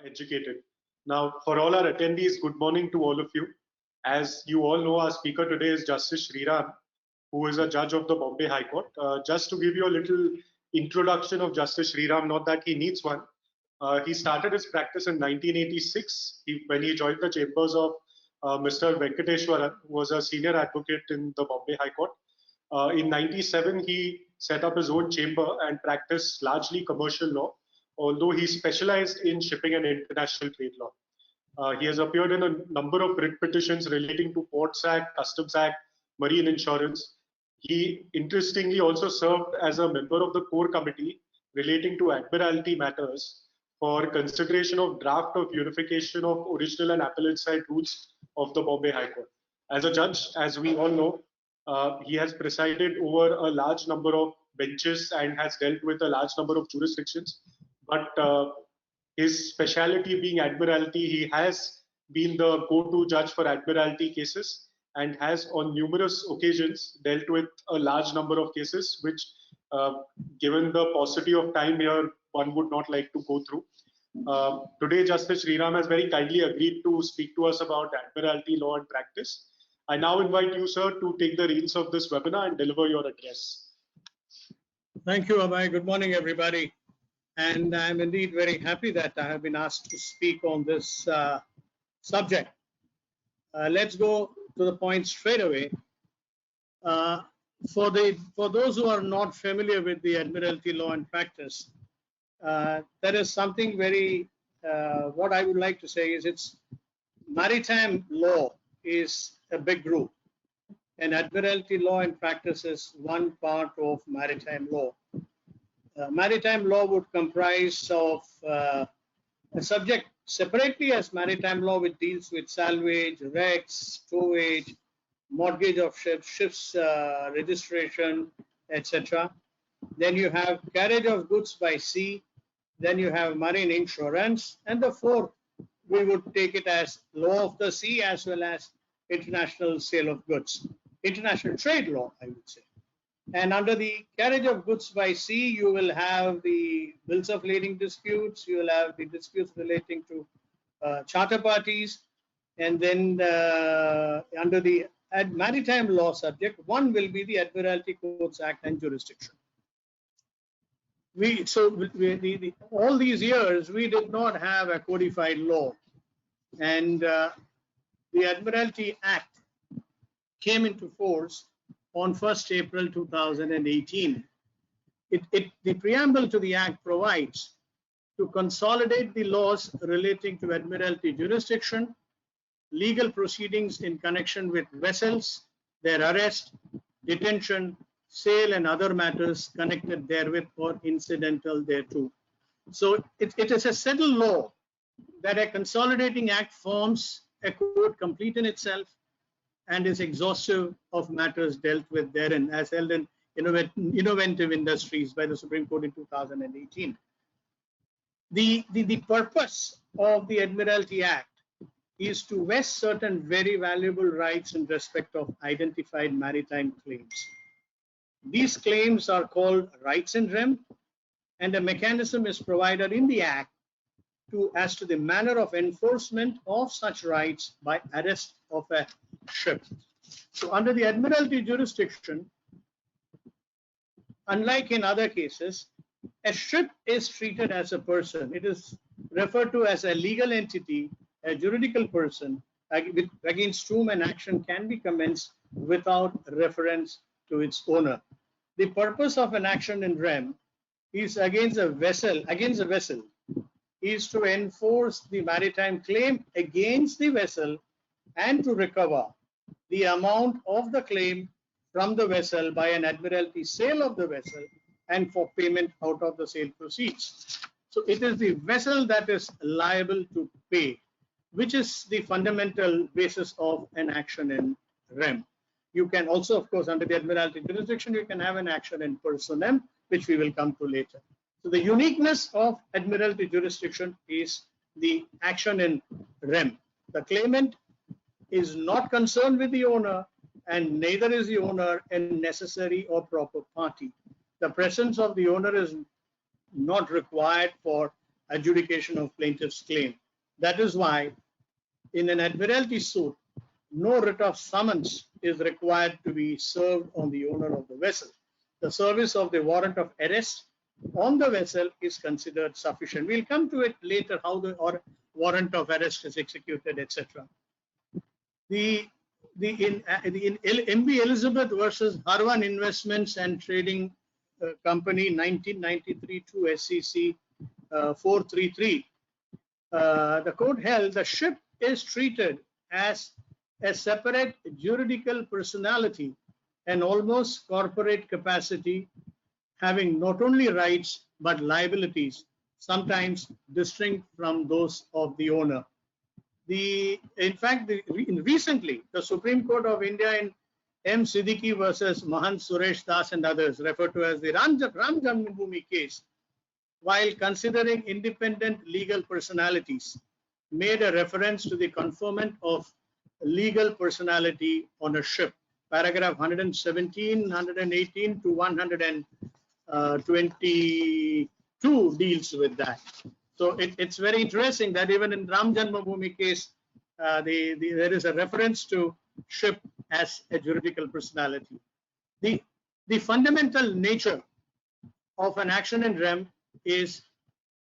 educated. Now, for all our attendees, good morning to all of you. As you all know, our speaker today is Justice Shriram, who is a judge of the Bombay High Court. Just to give you a little introduction of Justice Shriram, not that he needs one. He started his practice in 1986 when he joined the chambers of Mr. Venkateshwaran, who was a senior advocate in the Bombay High Court. In 97, he set up his own chamber and practiced largely commercial law, although he specialized in shipping and international trade law. He has appeared in a number of writ petitions relating to Ports Act, Customs Act, marine insurance. He interestingly also served as a member of the core committee relating to Admiralty matters for consideration of draft of unification of original and appellate side rules of the Bombay High Court. As a judge, as we all know, he has presided over a large number of benches and has dealt with a large number of jurisdictions. But his specialty being Admiralty, he has been the go-to judge for Admiralty cases and has on numerous occasions dealt with a large number of cases, which given the paucity of time here, one would not like to go through. Today, Justice Shriram has very kindly agreed to speak to us about Admiralty law and practice. I now invite you, sir, to take the reins of this webinar and deliver your address. Thank you, Abhay. Good morning, everybody. And I'm indeed very happy that I have been asked to speak on this subject. Let's go to the point straight away. For those who are not familiar with the Admiralty law and practice, there is something very, what I would like to say is it's maritime law is a big group, and Admiralty law and practice is one part of maritime law. Maritime law would comprise of a subject separately as maritime law, which deals with salvage, wrecks, towage, mortgage of ships registration, etc. Then you have carriage of goods by sea. Then you have marine insurance. And the fourth, we would take it as law of the sea as well as international sale of goods, international trade law, I would say. And under the carriage of goods by sea, you will have the bills of lading disputes, you will have the disputes relating to charter parties, and then under the maritime law subject, one will be the Admiralty Codes Act and jurisdiction. All these years, we did not have a codified law, and the Admiralty Act came into force on 1st April 2018. The preamble to the Act provides to consolidate the laws relating to Admiralty jurisdiction, legal proceedings in connection with vessels, their arrest, detention, sale, and other matters connected therewith or incidental thereto. So it is a settled law that a consolidating act forms a code complete in itself and is exhaustive of matters dealt with therein, as held in Innovative Industries by the Supreme Court in 2018. The purpose of the Admiralty Act is to vest certain very valuable rights in respect of identified maritime claims. These claims are called rights in rem, and a mechanism is provided in the Act as to the manner of enforcement of such rights by arrest of a ship. So under the Admiralty jurisdiction, unlike in other cases, a ship is treated as a person. It is referred to as a legal entity, a juridical person, against whom an action can be commenced without reference to its owner. The purpose of an action in rem is against a vessel, is to enforce the maritime claim against the vessel and to recover the amount of the claim from the vessel by an Admiralty sale of the vessel and for payment out of the sale proceeds. So it is the vessel that is liable to pay, which is the fundamental basis of an action in rem. You can also, of course, under the Admiralty jurisdiction, you can have an action in personam, which we will come to later. So the uniqueness of Admiralty jurisdiction is the action in rem. The claimant is not concerned with the owner, and neither is the owner a necessary or proper party. The presence of the owner is not required for adjudication of plaintiff's claim. That is why in an admiralty suit, no writ of summons is required to be served on the owner of the vessel. The service of the warrant of arrest on the vessel is considered sufficient. We'll come to it later, how the warrant of arrest is executed, etc. In MB Elizabeth versus Harvan Investments and Trading Company, 1993 to SCC 433, the court held the ship is treated as a separate juridical personality and almost corporate capacity, having not only rights but liabilities, sometimes distinct from those of the owner. In fact, recently, the Supreme Court of India in M. Siddiqui versus Mahant Suresh Das and others, referred to as the Ram Janmabhoomi case, while considering independent legal personalities, made a reference to the conferment of legal personality on a ship. Paragraph 117, 118 to 122 deals with that. So it's very interesting that even in Ram Janmabhoomi case, there is a reference to ship as a juridical personality. The fundamental nature of an action in rem is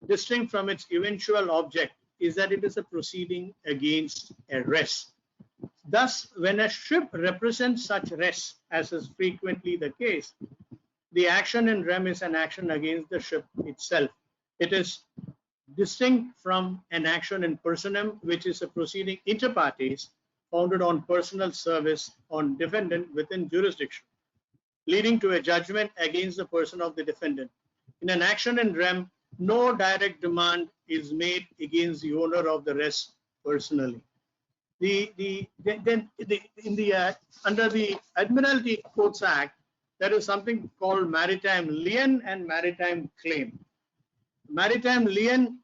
distinct from its eventual object, is that it is a proceeding against a res. Thus, when a ship represents such res, as is frequently the case, the action in rem is an action against the ship itself. It is distinct from an action in personam, which is a proceeding inter partes founded on personal service on defendant within jurisdiction, leading to a judgment against the person of the defendant. In an action in rem, no direct demand is made against the owner of the res personally. Under the Admiralty Codes Act, there is something called maritime lien and maritime claim. Maritime lien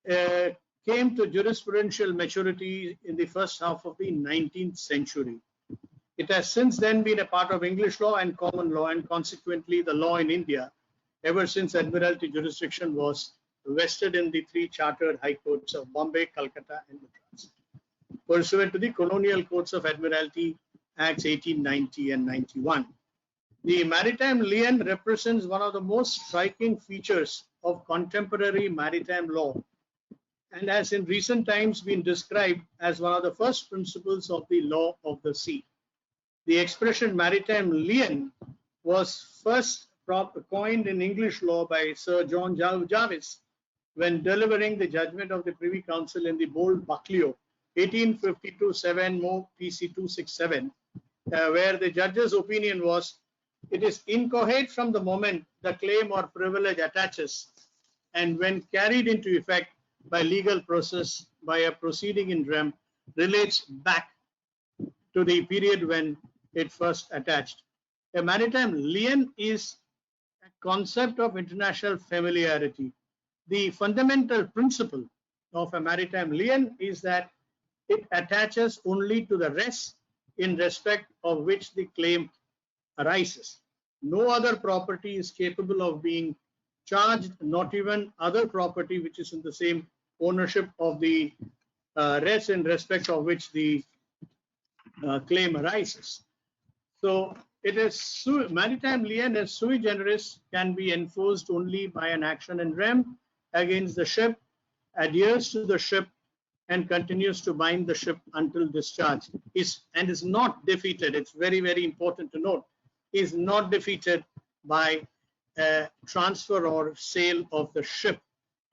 came to jurisprudential maturity in the first half of the 19th century. It has since then been a part of English law and common law, and consequently the law in India ever since Admiralty jurisdiction was vested in the three chartered high courts of Bombay, Calcutta, and Madras, pursuant to the Colonial Codes of Admiralty Acts 1890 and 91. The maritime lien represents one of the most striking features of contemporary maritime law, and has in recent times been described as one of the first principles of the law of the sea. The expression maritime lien was first coined in English law by Sir John Jarvis when delivering the judgment of the Privy Council in the Bold Buccleuch, 1852-7 Mo. PC 267, where the judge's opinion was, it is incoherent from the moment the claim or privilege attaches, and when carried into effect by legal process by a proceeding in rem, relates back to the period when it first attached. A maritime lien is a concept of international familiarity. The fundamental principle of a maritime lien is that it attaches only to the res in respect of which the claim arises. No other property is capable of being charged, not even other property which is in the same ownership of the res in respect of which the claim arises. So it is maritime lien as sui generis can be enforced only by an action in rem against the ship, adheres to the ship, and continues to bind the ship until discharge. Is not defeated. It's very, very important to note. Is not defeated by a transfer or sale of the ship,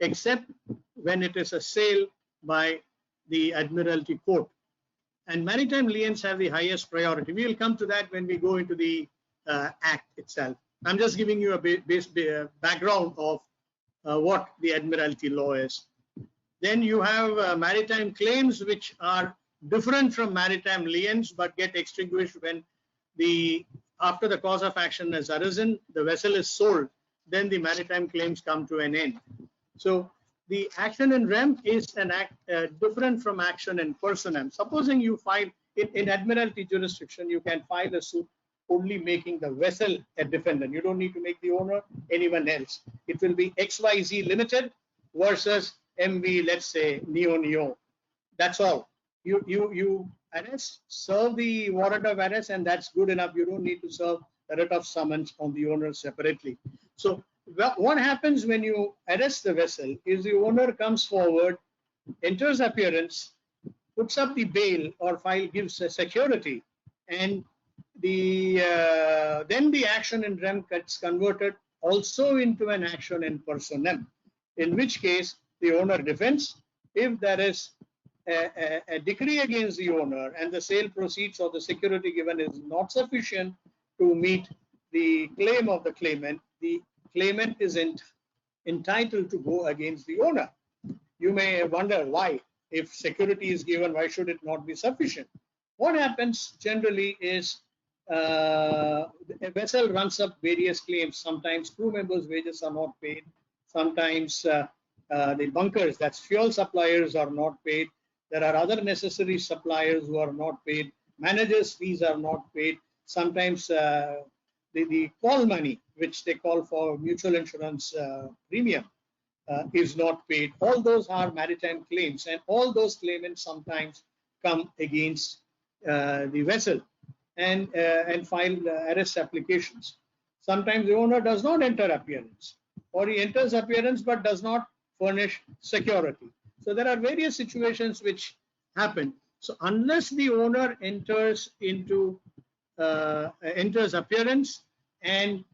except when it is a sale by the Admiralty Court. And maritime liens have the highest priority. We will come to that when we go into the Act itself. I'm just giving you a background of what the Admiralty law is. Then you have maritime claims, which are different from maritime liens, but get extinguished when after the cause of action has arisen, the vessel is sold, then the maritime claims come to an end. So the action in rem is an act different from action in personam. Supposing you file in Admiralty jurisdiction, you can file a suit only making the vessel a defendant. You don't need to make the owner anyone else. It will be XYZ Limited, versus MV, let's say Neo. That's all. You arrest, serve the warrant of arrest, and that's good enough. You don't need to serve a writ of summons on the owner separately. So what happens when you arrest the vessel is the owner comes forward, enters appearance, puts up the bail or file, gives a security, and then the action in rem gets converted also into an action in personam, in which case the owner defends. If there is a decree against the owner and the sale proceeds or the security given is not sufficient to meet the claim of the claimant is entitled to go against the owner. You may wonder why. If security is given, why should it not be sufficient? What happens generally is a vessel runs up various claims. Sometimes crew members' wages are not paid. Sometimes the bunkers, that's fuel suppliers, are not paid. There are other necessary suppliers who are not paid. Managers' fees are not paid. Sometimes the call money, which they call for mutual insurance premium, is not paid. All those are maritime claims, and all those claimants sometimes come against the vessel and file arrest applications. Sometimes the owner does not enter appearance, or he enters appearance but does not furnish security. So there are various situations which happen. So unless the owner enters appearance and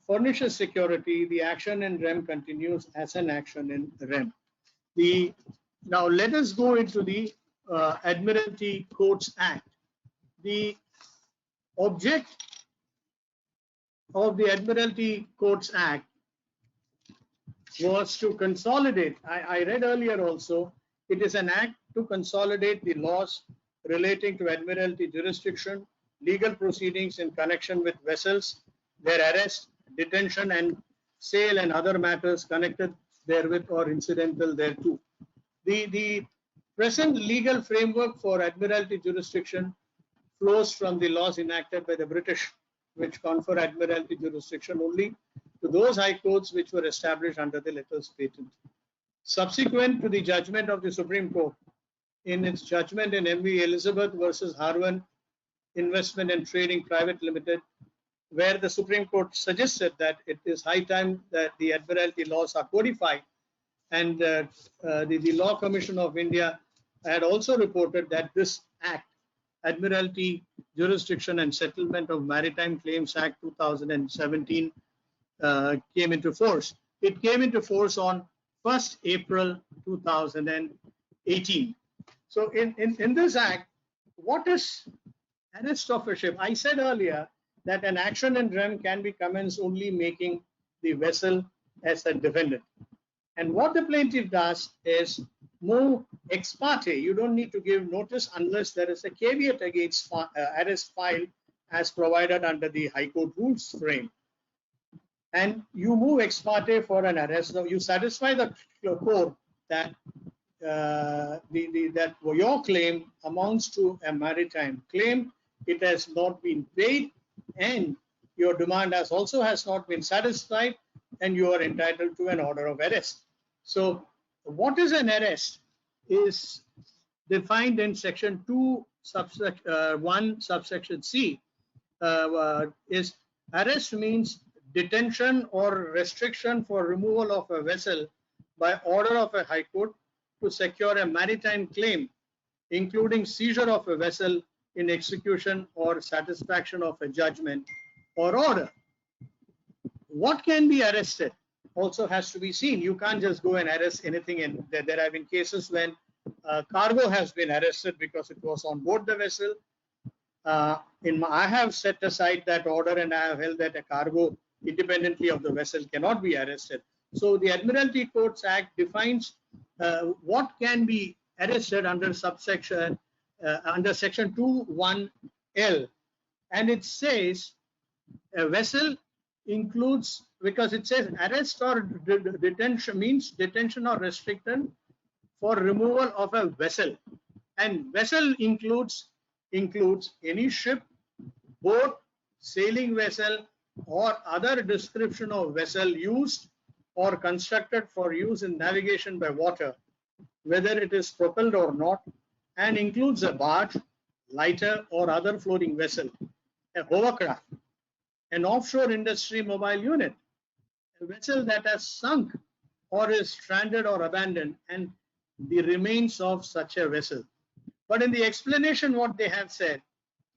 furnishes security, the action in rem continues as an action in rem. Now let us go into the Admiralty Courts Act. The object of the Admiralty Courts Act was to consolidate. I read earlier also, it is an act to consolidate the laws relating to Admiralty jurisdiction, legal proceedings in connection with vessels, their arrest, detention, and sale, and other matters connected therewith or incidental thereto. The present legal framework for Admiralty jurisdiction flows from the laws enacted by the British, which confer Admiralty jurisdiction only to those high courts which were established under the letters patent. Subsequent to the judgment of the Supreme Court, in its judgment in MV Elizabeth versus Harwan Investment and Trading Private Limited, where the Supreme Court suggested that it is high time that the Admiralty laws are codified, and the Law Commission of India had also reported that this act, Admiralty Jurisdiction and Settlement of Maritime Claims Act 2017, came into force. It came into force on 1st April 2018. So in this act, what is arrest of a ship? I said earlier that an action in rem can be commenced only making the vessel as a defendant. And what the plaintiff does is move ex parte. You don't need to give notice unless there is a caveat against arrest filed as provided under the High Court rules frame. And you move ex parte for an arrest. Now you satisfy the court that that your claim amounts to a maritime claim. It has not been paid, and your demand has not been satisfied, and you are entitled to an order of arrest. So what is an arrest is defined in section 2 1 subsection C. Is arrest means detention or restriction for removal of a vessel by order of a high court to secure a maritime claim, including seizure of a vessel in execution or satisfaction of a judgment or order. What can be arrested also has to be seen. You can't just go and arrest anything. And there have been cases when cargo has been arrested because it was on board the vessel. I have set aside that order, and I have held that a cargo independently of the vessel cannot be arrested. So the Admiralty Courts Act defines what can be arrested under subsection under section 2(1)L, and it says a vessel includes, because it says arrest or detention means detention or restriction for removal of a vessel, and vessel includes any ship, boat, sailing vessel, or other description of vessel used or constructed for use in navigation by water, whether it is propelled or not, and includes a barge, lighter, or other floating vessel, a hovercraft, an offshore industry mobile unit, a vessel that has sunk or is stranded or abandoned, and the remains of such a vessel. But in the explanation, what they have said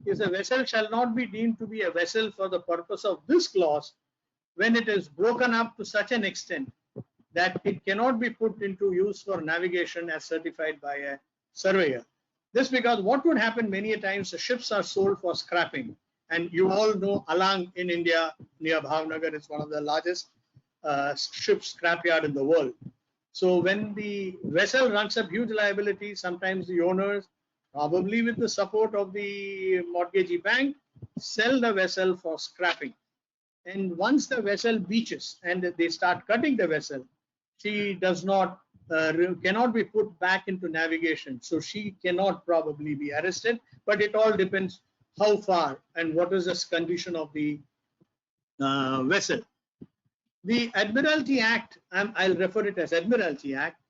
is a vessel shall not be deemed to be a vessel for the purpose of this clause when it is broken up to such an extent that it cannot be put into use for navigation as certified by a surveyor. This because what would happen many a times, the ships are sold for scrapping. And you all know Alang in India, near Bhavnagar, is one of the largest ship scrapyard in the world. So when the vessel runs up huge liability, sometimes the owners, probably with the support of the mortgagee bank, sell the vessel for scrapping. And once the vessel beaches and they start cutting the vessel, she does not cannot be put back into navigation. So she cannot probably be arrested, but it all depends how far and what is the condition of the vessel. The Admiralty Act, I'll refer it as Admiralty Act,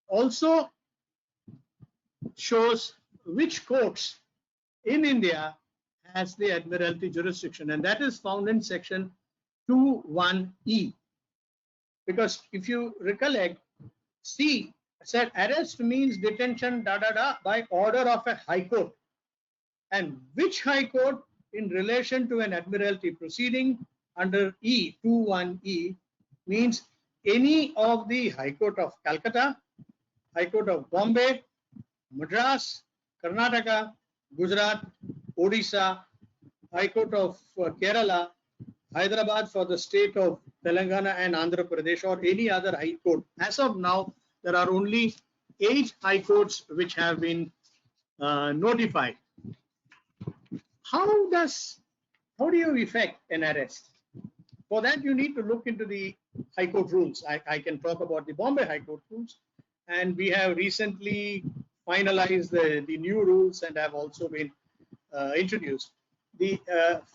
also shows which courts in India has the Admiralty jurisdiction, and that is found in section 2(1)(e). Because if you recollect, C said arrest means detention by order of a high court. And which high court in relation to an admiralty proceeding under E, 2(1)(e) means any of the High Court of Calcutta, High Court of Bombay, Madras, Karnataka, Gujarat, Odisha, High Court of Kerala, Hyderabad for the state of Telangana and Andhra Pradesh, or any other high court. As of now, there are only 8 high courts which have been notified. How do you effect an arrest? For that, you need to look into the High Court rules. I can talk about the Bombay High Court rules, and we have recently finalized the new rules and have also been introduced. The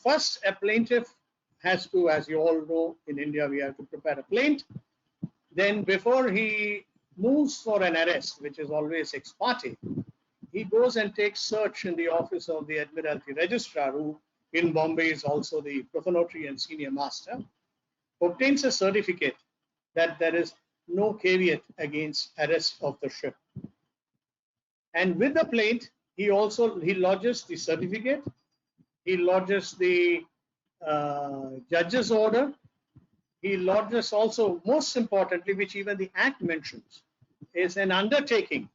first, a plaintiff has to, as you all know, in India we have to prepare a plaint. Then before he moves for an arrest, which is always ex parte, he goes and takes search in the office of the Admiralty Registrar, who in Bombay is also the profanotary and senior master, obtains a certificate that there is no caveat against arrest of the ship. And with the plaint, he lodges the certificate, he lodges the judge's order, he lodges also, most importantly, which even the Act mentions, is an undertaking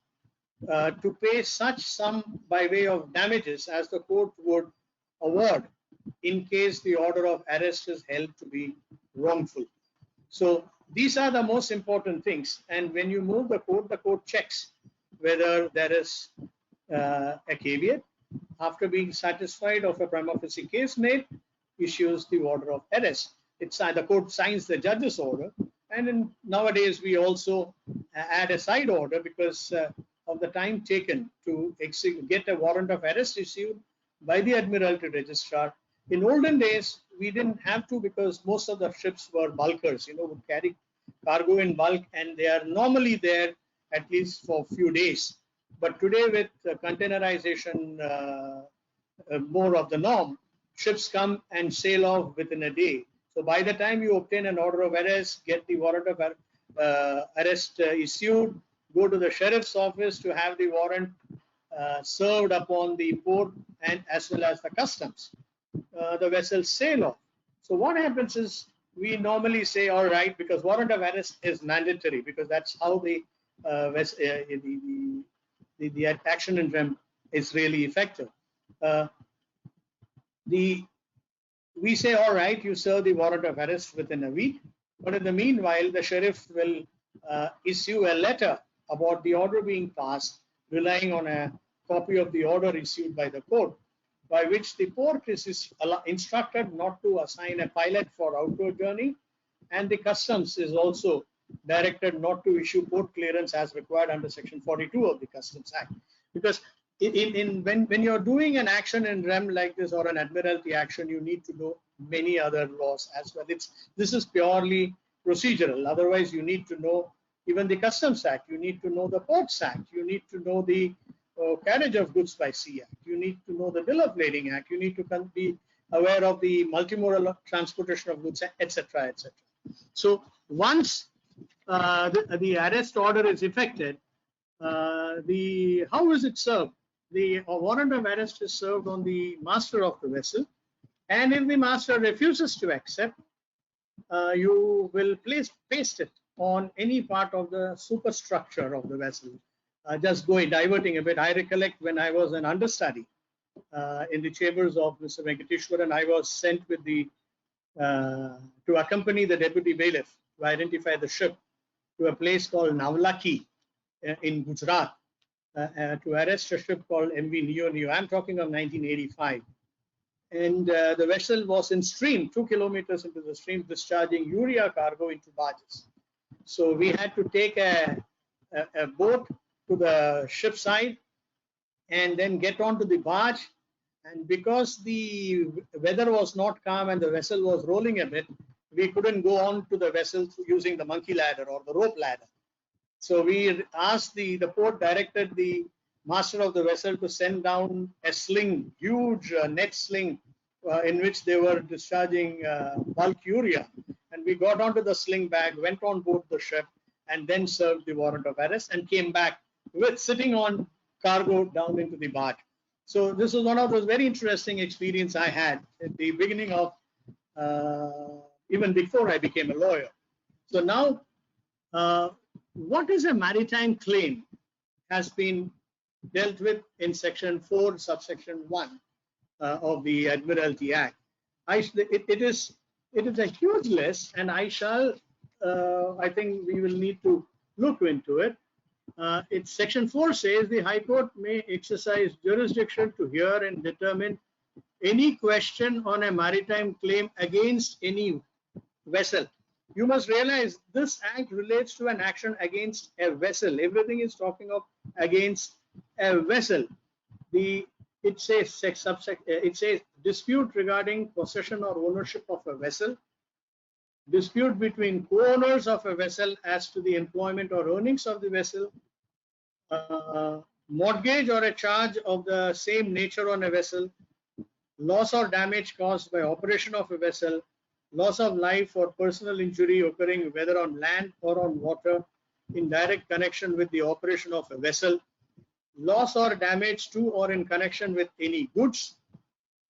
to pay such sum by way of damages as the court would award in case the order of arrest is held to be wrongful. So these are the most important things. And when you move the court checks whether there is a caveat. After being satisfied of a prima facie case made, issues the order of arrest. The court signs the judge's order, and nowadays we also add a side order because of the time taken to get a warrant of arrest issued by the Admiralty Registrar. In olden days, we didn't have to because most of the ships were bulkers, would carry cargo in bulk, and they are normally there at least for a few days. But today with containerization more of the norm, ships come and sail off within a day. So by the time you obtain an order of arrest, get the warrant of arrest issued, go to the sheriff's office to have the warrant served upon the port and as well as the customs, the vessels sail off. So what happens is we normally say, all right, because warrant of arrest is mandatory because that's how the action in rem is really effective. We say, all right, you serve the warrant of arrest within a week, but in the meanwhile, the sheriff will issue a letter about the order being passed, relying on a copy of the order issued by the court, by which the port is instructed not to assign a pilot for outdoor journey, and the customs is also directed not to issue port clearance as required under Section 42 of the Customs Act. Because when you're doing an action in rem like this or an admiralty action, you need to know many other laws as well. This is purely procedural. Otherwise, you need to know even the Customs Act, you need to know the Ports Act, you need to know the Carriage of Goods by Sea Act, you need to know the Bill of Lading Act, you need to be aware of the multimodal transportation of goods, etc., etc. So once the arrest order is effected, how is it served? The warrant of arrest is served on the master of the vessel, and if the master refuses to accept, you will paste it on any part of the superstructure of the vessel. Just diverting a bit, I recollect when I was an understudy in the chambers of Mr. Venkateshwaran, I was sent with the to accompany the deputy bailiff to identify the ship to a place called Navlaki in Gujarat to arrest a ship called MV Neo. I'm talking of 1985. And the vessel was in stream, 2 kilometers into the stream, discharging urea cargo into barges. So we had to take a boat to the ship side and then get onto the barge. And because the weather was not calm and the vessel was rolling a bit, we couldn't go on to the vessel using the monkey ladder or the rope ladder. So we asked the port directed the master of the vessel to send down a sling, huge net sling in which they were discharging bulk urea. And we got onto the sling bag, went on board the ship, and then served the warrant of arrest and came back with sitting on cargo down into the barge. So this was one of those very interesting experience I had at the beginning of, even before I became a lawyer. So now, what is a maritime claim has been dealt with in section 4, subsection 1 of the Admiralty Act. It is a huge list, and I think we will need to look into it. It's section 4 says the High Court may exercise jurisdiction to hear and determine any question on a maritime claim against any vessel. You must realize this act relates to an action against a vessel. Everything is talking of against a vessel. It says dispute regarding possession or ownership of a vessel, dispute between co-owners of a vessel as to the employment or earnings of the vessel, mortgage or a charge of the same nature on a vessel, loss or damage caused by operation of a vessel, loss of life or personal injury occurring whether on land or on water in direct connection with the operation of a vessel, loss or damage to or in connection with any goods,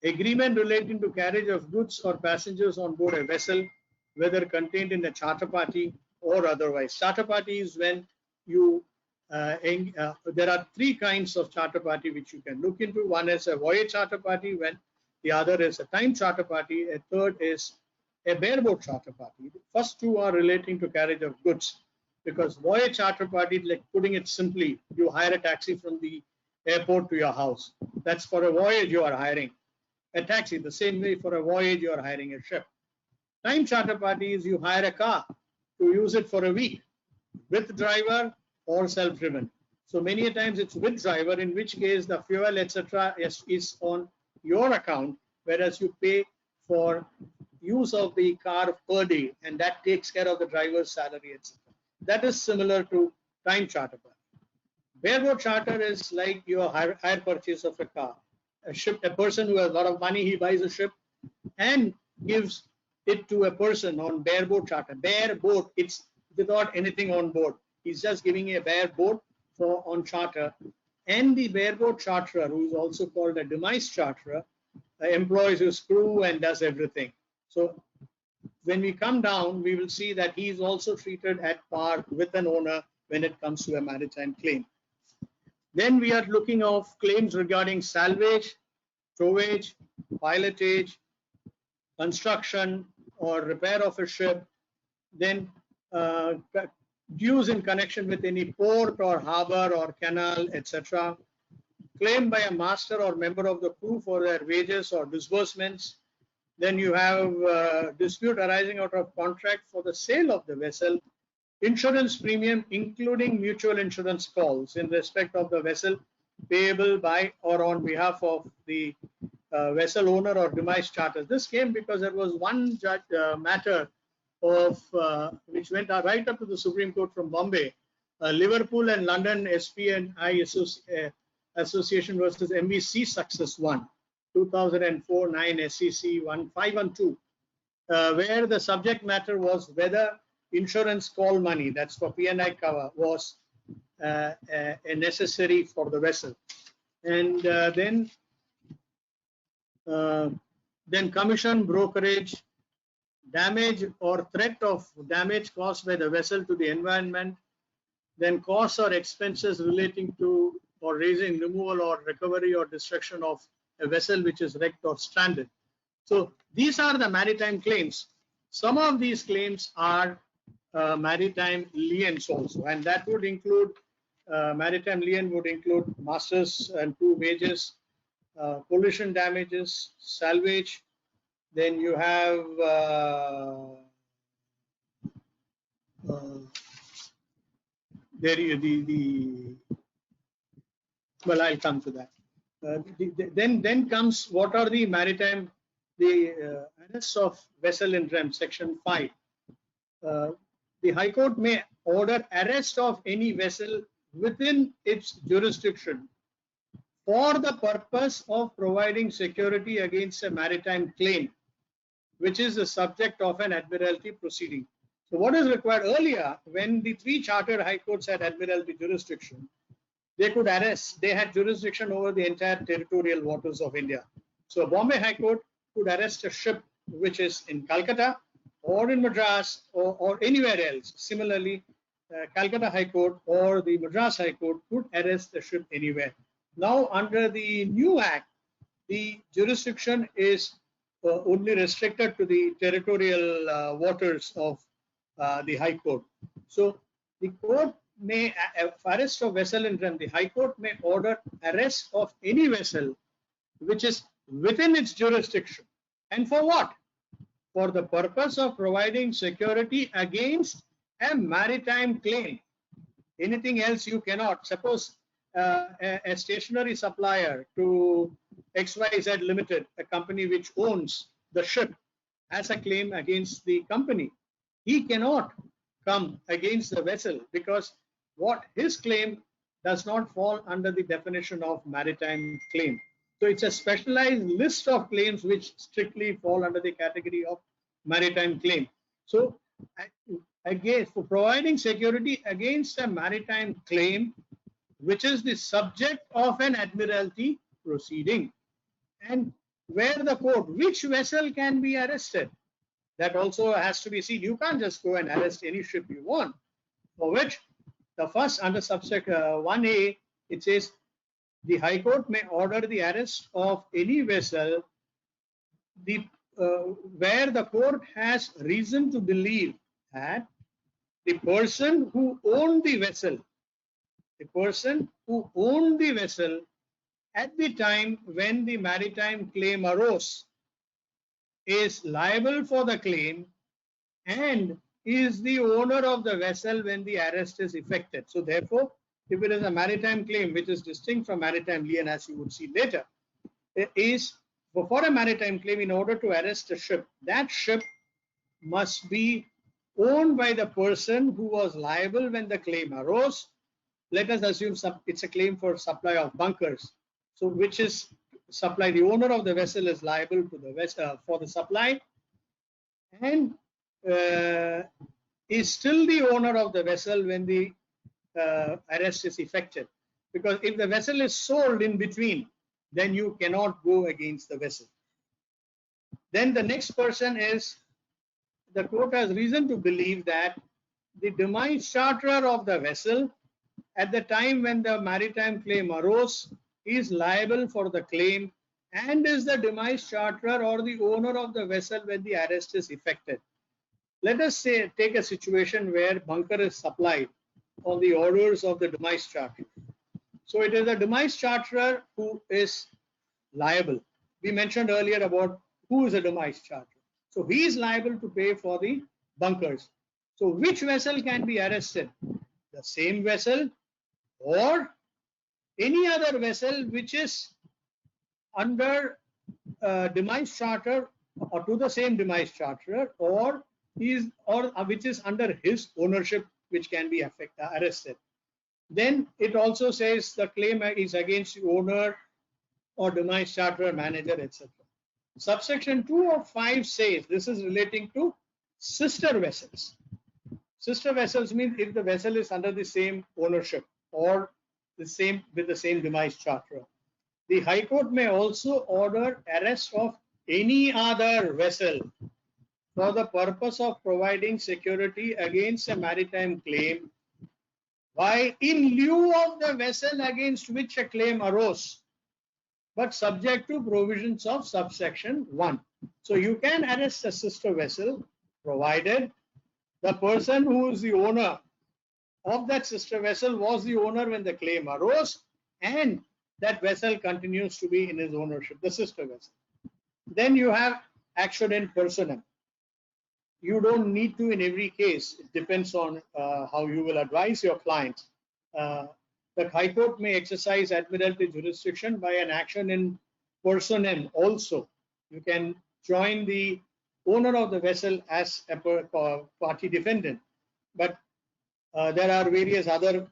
agreement relating to carriage of goods or passengers on board a vessel, whether contained in a charter party or otherwise. Charter party is when you, there are 3 kinds of charter party which you can look into. One is a voyage charter party, when the other is a time charter party, a third is a bareboat charter party. The first 2 are relating to carriage of goods, because voyage charter party, like putting it simply, you hire a taxi from the airport to your house. That's for a voyage you are hiring a taxi. The same way for a voyage you are hiring a ship. Time charter party is you hire a car to use it for a week with driver or self-driven. So many a times it's with driver, in which case the fuel etc. is on your account, whereas you pay for use of the car per day, and that takes care of the driver's salary, etc. That is similar to time charter party. Bareboat charter is like your hire purchase of a car. A person who has a lot of money, he buys a ship and gives it to a person on bareboat charter. Bareboat, it's without anything on board. He's just giving a bare boat on charter. And the bareboat charterer, who is also called a demise charterer, employs his crew and does everything. So when we come down, we will see that he is also treated at par with an owner when it comes to a maritime claim. Then we are looking at claims regarding salvage, towage, pilotage, construction or repair of a ship, then dues in connection with any port or harbor or canal, etc. Claim by a master or member of the crew for their wages or disbursements. Then you have dispute arising out of contract for the sale of the vessel, insurance premium including mutual insurance calls in respect of the vessel payable by or on behalf of the vessel owner or demise charter. This came because there was one matter of which went right up to the Supreme Court from Bombay, Liverpool and London SP&I Association versus MVC Success 1, 2004 9 SEC 1512, where the subject matter was whether insurance call money, that's for P&I cover, was necessary for the vessel. And then commission, brokerage, damage or threat of damage caused by the vessel to the environment, then costs or expenses relating to or raising, removal or recovery or destruction of a vessel which is wrecked or stranded. So these are the maritime claims. Some of these claims are maritime liens also, and that would include maritime lien would include masters and crew wages, collision damages, salvage. Then you have well, I'll come to that. Then comes what are the maritime, the arrests of vessel in rem, section 5. The High Court may order arrest of any vessel within its jurisdiction for the purpose of providing security against a maritime claim, which is the subject of an admiralty proceeding. So what is required earlier, when the 3 chartered high courts had admiralty jurisdiction, they could arrest, they had jurisdiction over the entire territorial waters of India. So Bombay High Court could arrest a ship which is in Calcutta or in Madras or anywhere else. Similarly, Calcutta High Court or the Madras High Court could arrest a ship anywhere. Now, under the new act, the jurisdiction is only restricted to the territorial waters of the High Court. So the court may arrest of vessel in rem. The High Court may order arrest of any vessel which is within its jurisdiction. And for what? For the purpose of providing security against a maritime claim. Anything else you cannot. Suppose a stationary supplier to XYZ Limited, a company which owns the ship, has a claim against the company. He cannot come against the vessel because what his claim does not fall under the definition of maritime claim. So it's a specialized list of claims which strictly fall under the category of maritime claim. So again, for providing security against a maritime claim, which is the subject of an admiralty proceeding, and where the court, which vessel can be arrested, that also has to be seen. You can't just go and arrest any ship you want, for which the first under subsect 1A, it says the High Court may order the arrest of any vessel where the court has reason to believe that the person who owned the vessel, at the time when the maritime claim arose is liable for the claim and is the owner of the vessel when the arrest is effected. So therefore, if it is a maritime claim, which is distinct from maritime lien, as you would see later, it is for a maritime claim, in order to arrest a ship, that ship must be owned by the person who was liable when the claim arose. Let us assume it's a claim for supply of bunkers. So which is supply, the owner of the vessel is liable to the vessel for the supply and is still the owner of the vessel when the arrest is effected. Because if the vessel is sold in between, then you cannot go against the vessel. Then the next person is, the court has reason to believe that the demise charterer of the vessel at the time when the maritime claim arose is liable for the claim and is the demise charterer or the owner of the vessel when the arrest is effected. Let us say, take a situation where bunker is supplied on the orders of the demise charterer. So it is the demise charterer who is liable. We mentioned earlier about who is a demise charterer. So he is liable to pay for the bunkers. So which vessel can be arrested? The same vessel or any other vessel which is under demise charter or to the same demise charterer, or or which is under his ownership, which can be arrested. Then it also says the claim is against the owner or demise charterer, manager, etc. Subsection 2 of 5 says this is relating to sister vessels. Sister vessels means if the vessel is under the same ownership or with the same demise charterer. The High Court may also order arrest of any other vessel for the purpose of providing security against a maritime claim, while in lieu of the vessel against which a claim arose, but subject to provisions of subsection 1. So you can arrest a sister vessel provided the person who is the owner of that sister vessel was the owner when the claim arose, and that vessel continues to be in his ownership, the sister vessel. Then you have action in personam. You don't need to in every case. It depends on how you will advise your client. The High Court may exercise Admiralty jurisdiction by an action in personam also. You can join the owner of the vessel as a party defendant. But there are various other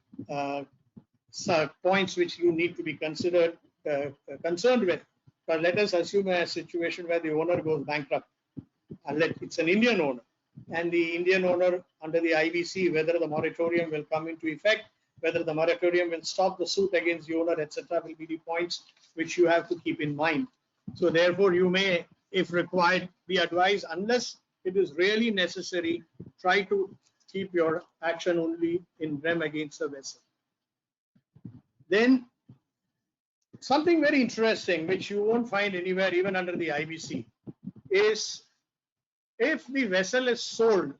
points which you need to be concerned with. But let us assume a situation where the owner goes bankrupt. It's an Indian owner, and the Indian owner under the IBC, whether the moratorium will come into effect, whether the moratorium will stop the suit against the owner, etc., will be the points which you have to keep in mind. So therefore, you may, if required, be advised, unless it is really necessary, try to keep your action only in rem against the vessel. Then something very interesting, which you won't find anywhere, even under the IBC, is if the vessel is sold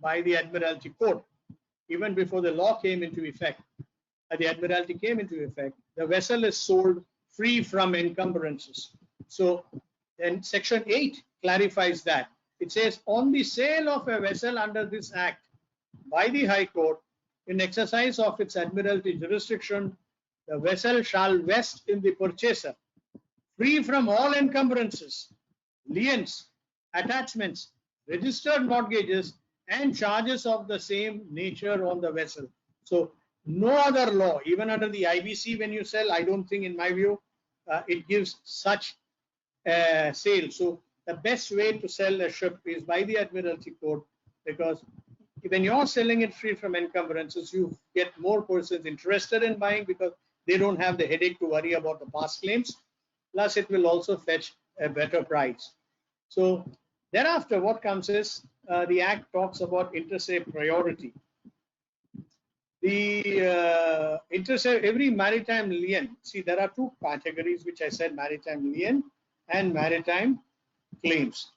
by the Admiralty Court, even before the law came into effect, the Admiralty came into effect, the vessel is sold free from encumbrances. So then Section 8 clarifies that. It says, on the sale of a vessel under this Act by the High Court, in exercise of its Admiralty jurisdiction, the vessel shall vest in the purchaser, free from all encumbrances, liens, attachments, registered mortgages, and charges of the same nature on the vessel. So no other law, even under the IBC, when you sell, I don't think, in my view, it gives such a sale. So the best way to sell a ship is by the Admiralty Court, because when you're selling it free from encumbrances, you get more persons interested in buying because they don't have the headache to worry about the past claims. Plus, it will also fetch a better price. So thereafter, what comes is the Act talks about inter se priority. The every maritime lien. See, there are two categories which I said: maritime lien and maritime claims.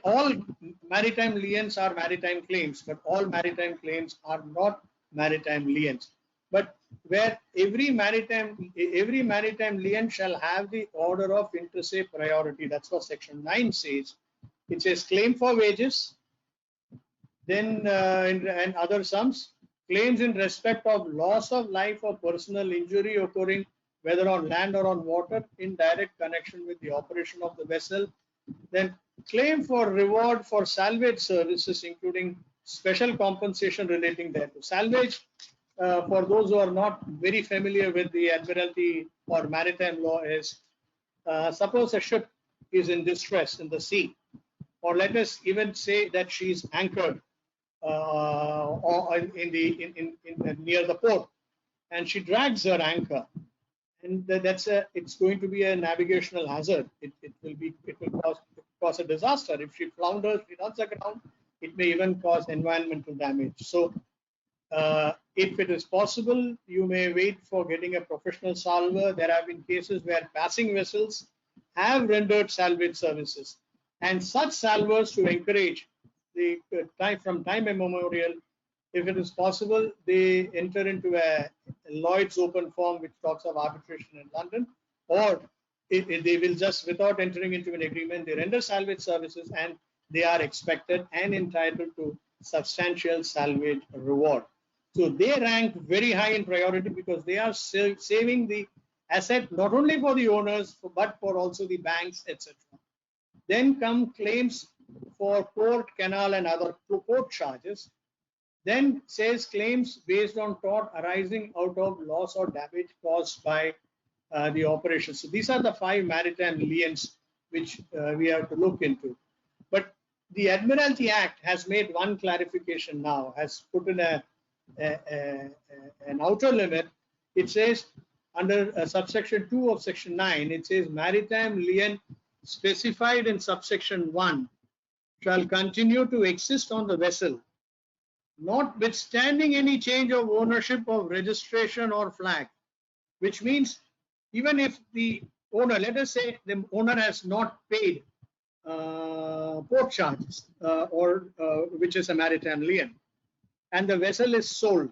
All maritime liens are maritime claims, but all maritime claims are not maritime liens. But where every maritime lien shall have the order of inter se priority. That's what Section 9 says. It says claim for wages, then and other sums, claims in respect of loss of life or personal injury occurring whether on land or on water in direct connection with the operation of the vessel, then claim for reward for salvage services, including special compensation relating thereto. Salvage, for those who are not very familiar with the Admiralty or maritime law, is suppose a ship is in distress in the sea, or let us even say that she is anchored or near the port, and she drags her anchor, and it's going to be a navigational hazard. It will cause a disaster. If she flounders, she runs aground, it may even cause environmental damage. So if it is possible, you may wait for getting a professional salver. There have been cases where passing vessels have rendered salvage services, and such salvers, to encourage the from time immemorial, if it is possible, they enter into a Lloyd's open form which talks of arbitration in London, or they will just, without entering into an agreement, they render salvage services, and they are expected and entitled to substantial salvage reward. So they rank very high in priority because they are saving the asset not only for the owners but for also the banks, etc. Then come claims for port, canal, and other port charges. Then says claims based on tort arising out of loss or damage caused by the operation. So these are the 5 maritime liens which we have to look into. But the Admiralty Act has made one clarification now, has put in an outer limit. It says under subsection 2 of section 9, it says maritime lien specified in subsection 1 shall continue to exist on the vessel, notwithstanding any change of ownership of registration or flag, which means even if the owner, let us say the owner has not paid port charges which is a maritime lien, and the vessel is sold,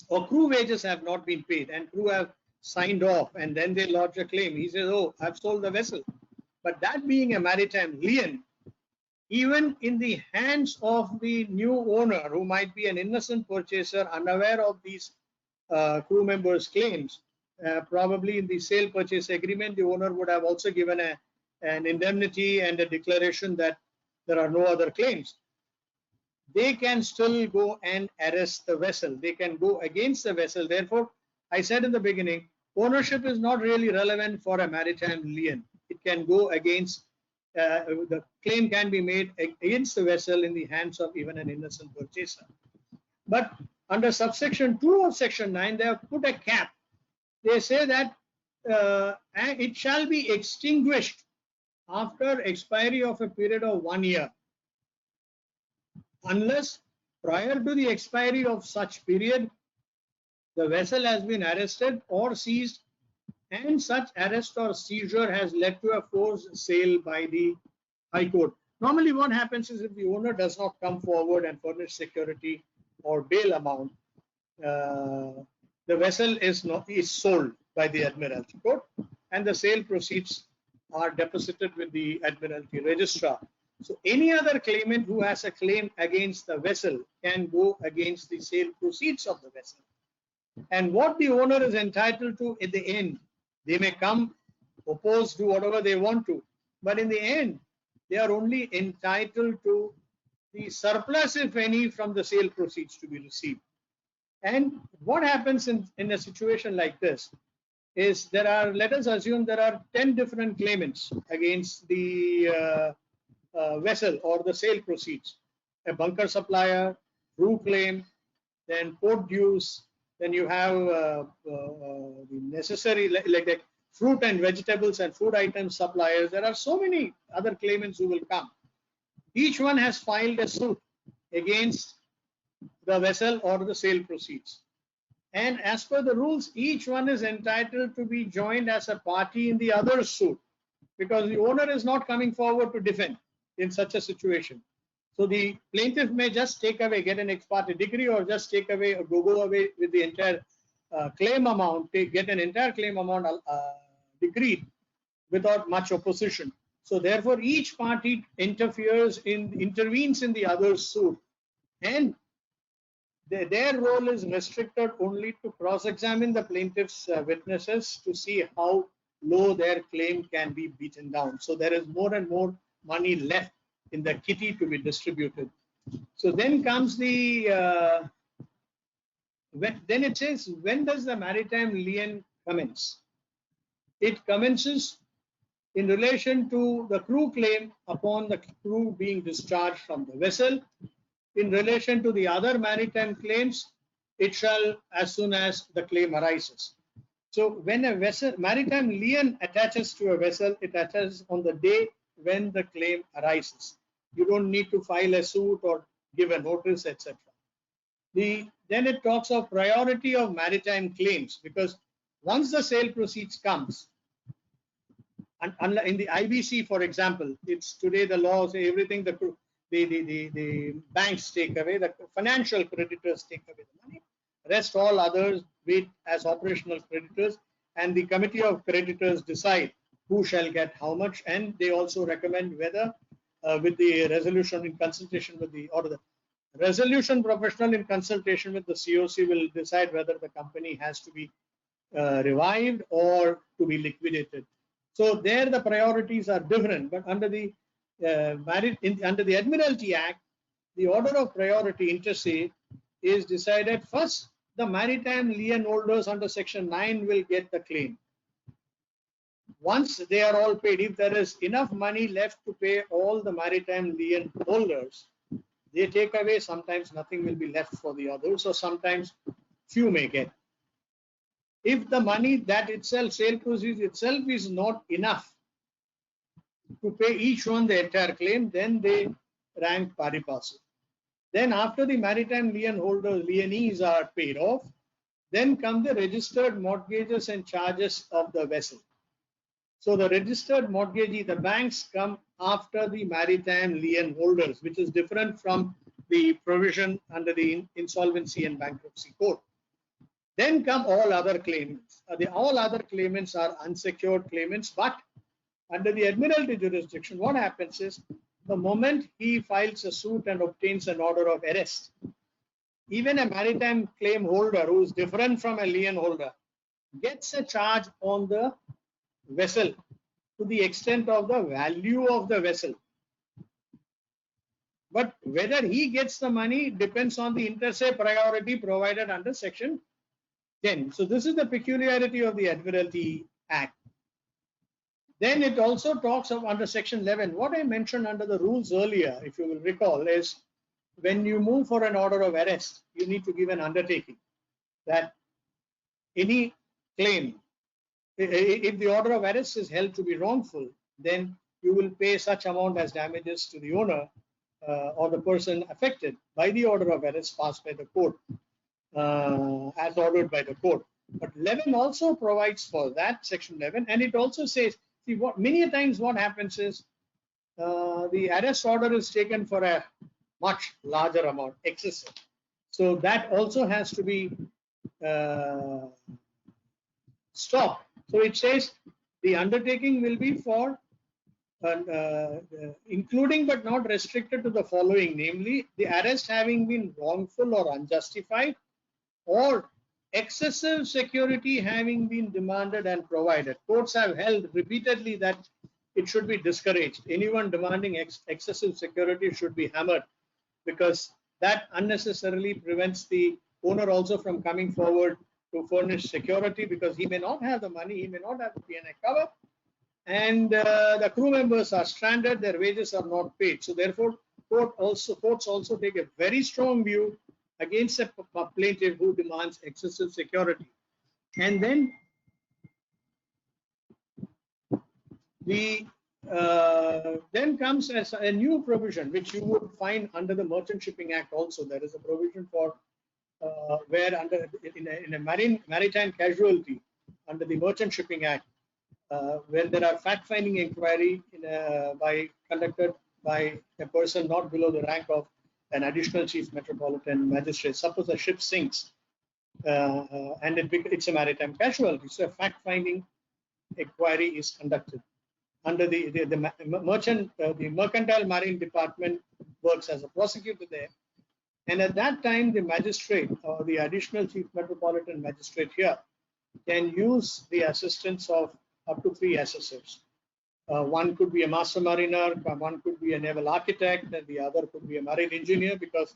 or crew wages have not been paid and crew have signed off, and then they lodge a claim. He says, oh, I've sold the vessel. But that being a maritime lien, even in the hands of the new owner, who might be an innocent purchaser unaware of these crew members' claims, probably in the sale purchase agreement, the owner would have also given an indemnity and a declaration that there are no other claims. They can still go and arrest the vessel. They can go against the vessel. Therefore, I said in the beginning, ownership is not really relevant for a maritime lien. It can go against, the claim can be made against the vessel in the hands of even an innocent purchaser. But under subsection 2 of section 9, they have put a cap. They say that it shall be extinguished after expiry of a period of 1 year, unless prior to the expiry of such period, the vessel has been arrested or seized, and such arrest or seizure has led to a forced sale by the High Court. Normally what happens is, if the owner does not come forward and furnish security or bail amount, the vessel is sold by the Admiralty Court, and the sale proceeds are deposited with the Admiralty Registrar. So any other claimant who has a claim against the vessel can go against the sale proceeds of the vessel. And what the owner is entitled to at the end, they may come, oppose, do whatever they want to, but in the end, they are only entitled to the surplus, if any, from the sale proceeds to be received. And what happens in a situation like this is, there are, let us assume there are 10 different claimants against the vessel or the sale proceeds. A bunker supplier, crew claim, then port dues, then you have the necessary, like the fruit and vegetables and food items suppliers. There are so many other claimants who will come. Each one has filed a suit against the vessel or the sale proceeds. And as per the rules, each one is entitled to be joined as a party in the other suit, because the owner is not coming forward to defend in such a situation. So the plaintiff may just take away, get an ex parte decree, or just take away or go away with the entire claim amount, get an entire claim amount decreed without much opposition. So therefore, each party intervenes in the other's suit, and their role is restricted only to cross-examine the plaintiff's witnesses to see how low their claim can be beaten down. So there is more and more money left in the kitty to be distributed. So then comes the, then it says, when does the maritime lien commence? It commences in relation to the crew claim upon the crew being discharged from the vessel. In relation to the other maritime claims, it shall as soon as the claim arises. So when a vessel, maritime lien attaches to a vessel, it attaches on the day when the claim arises. You don't need to file a suit or give a notice, etc. Then it talks of priority of maritime claims, because once the sale proceeds comes, and in the IBC, for example, it's today the law say everything the banks take away, the financial creditors take away the money, rest all others wait as operational creditors, and the committee of creditors decide who shall get how much, and they also recommend whether with the resolution in consultation with the, or the resolution professional in consultation with the COC will decide whether the company has to be revived or to be liquidated. So there the priorities are different, but under the under the Admiralty Act, the order of priority inter se is decided first. The maritime lien holders under Section 9 will get the claim. Once they are all paid, if there is enough money left to pay all the maritime lien holders, they take away. Sometimes nothing will be left for the others, or sometimes few may get. If the money that itself, sale proceeds itself, is not enough to pay each one the entire claim, then they rank pari passu. Then after the maritime lien holders, lienees are paid off, then come the registered mortgages and charges of the vessel. So the registered mortgagee, the banks, come after the maritime lien holders, which is different from the provision under the Insolvency and Bankruptcy Code. Then come all other claimants. All other claimants are unsecured claimants, but under the Admiralty jurisdiction, what happens is, the moment he files a suit and obtains an order of arrest, even a maritime claim holder who is different from a lien holder gets a charge on the vessel to the extent of the value of the vessel. But whether he gets the money depends on the inter se priority provided under Section 10. So this is the peculiarity of the Admiralty Act. Then it also talks of under Section 11. What I mentioned under the rules earlier, if you will recall, is when you move for an order of arrest, you need to give an undertaking that any claim, if the order of arrest is held to be wrongful, then you will pay such amount as damages to the owner or the person affected by the order of arrest passed by the court, as ordered by the court. But 11 also provides for that, Section 11, and it also says, see, what many times what happens is the arrest order is taken for a much larger amount, excessive. So that also has to be stopped. So it says the undertaking will be for including but not restricted to the following, namely the arrest having been wrongful or unjustified, or excessive security having been demanded and provided. Courts have held repeatedly that it should be discouraged. Anyone demanding excessive security should be hammered, because that unnecessarily prevents the owner also from coming forward to furnish security, because he may not have the money, he may not have the P&I cover, and the crew members are stranded, their wages are not paid. So therefore, courts also take a very strong view against a plaintiff who demands excessive security. And then then comes as a new provision, which you would find under the Merchant Shipping Act also. There is a provision for where under in a maritime casualty under the Merchant Shipping Act, where there are fact-finding inquiry conducted by a person not below the rank of an additional chief metropolitan magistrate. Suppose a ship sinks and it's a maritime casualty, so a fact-finding inquiry is conducted. Under the Mercantile Marine Department works as a prosecutor there, and at that time the magistrate or the additional chief metropolitan magistrate here can use the assistance of up to 3 assessors. One could be a master mariner, one could be a naval architect, and the other could be a marine engineer, because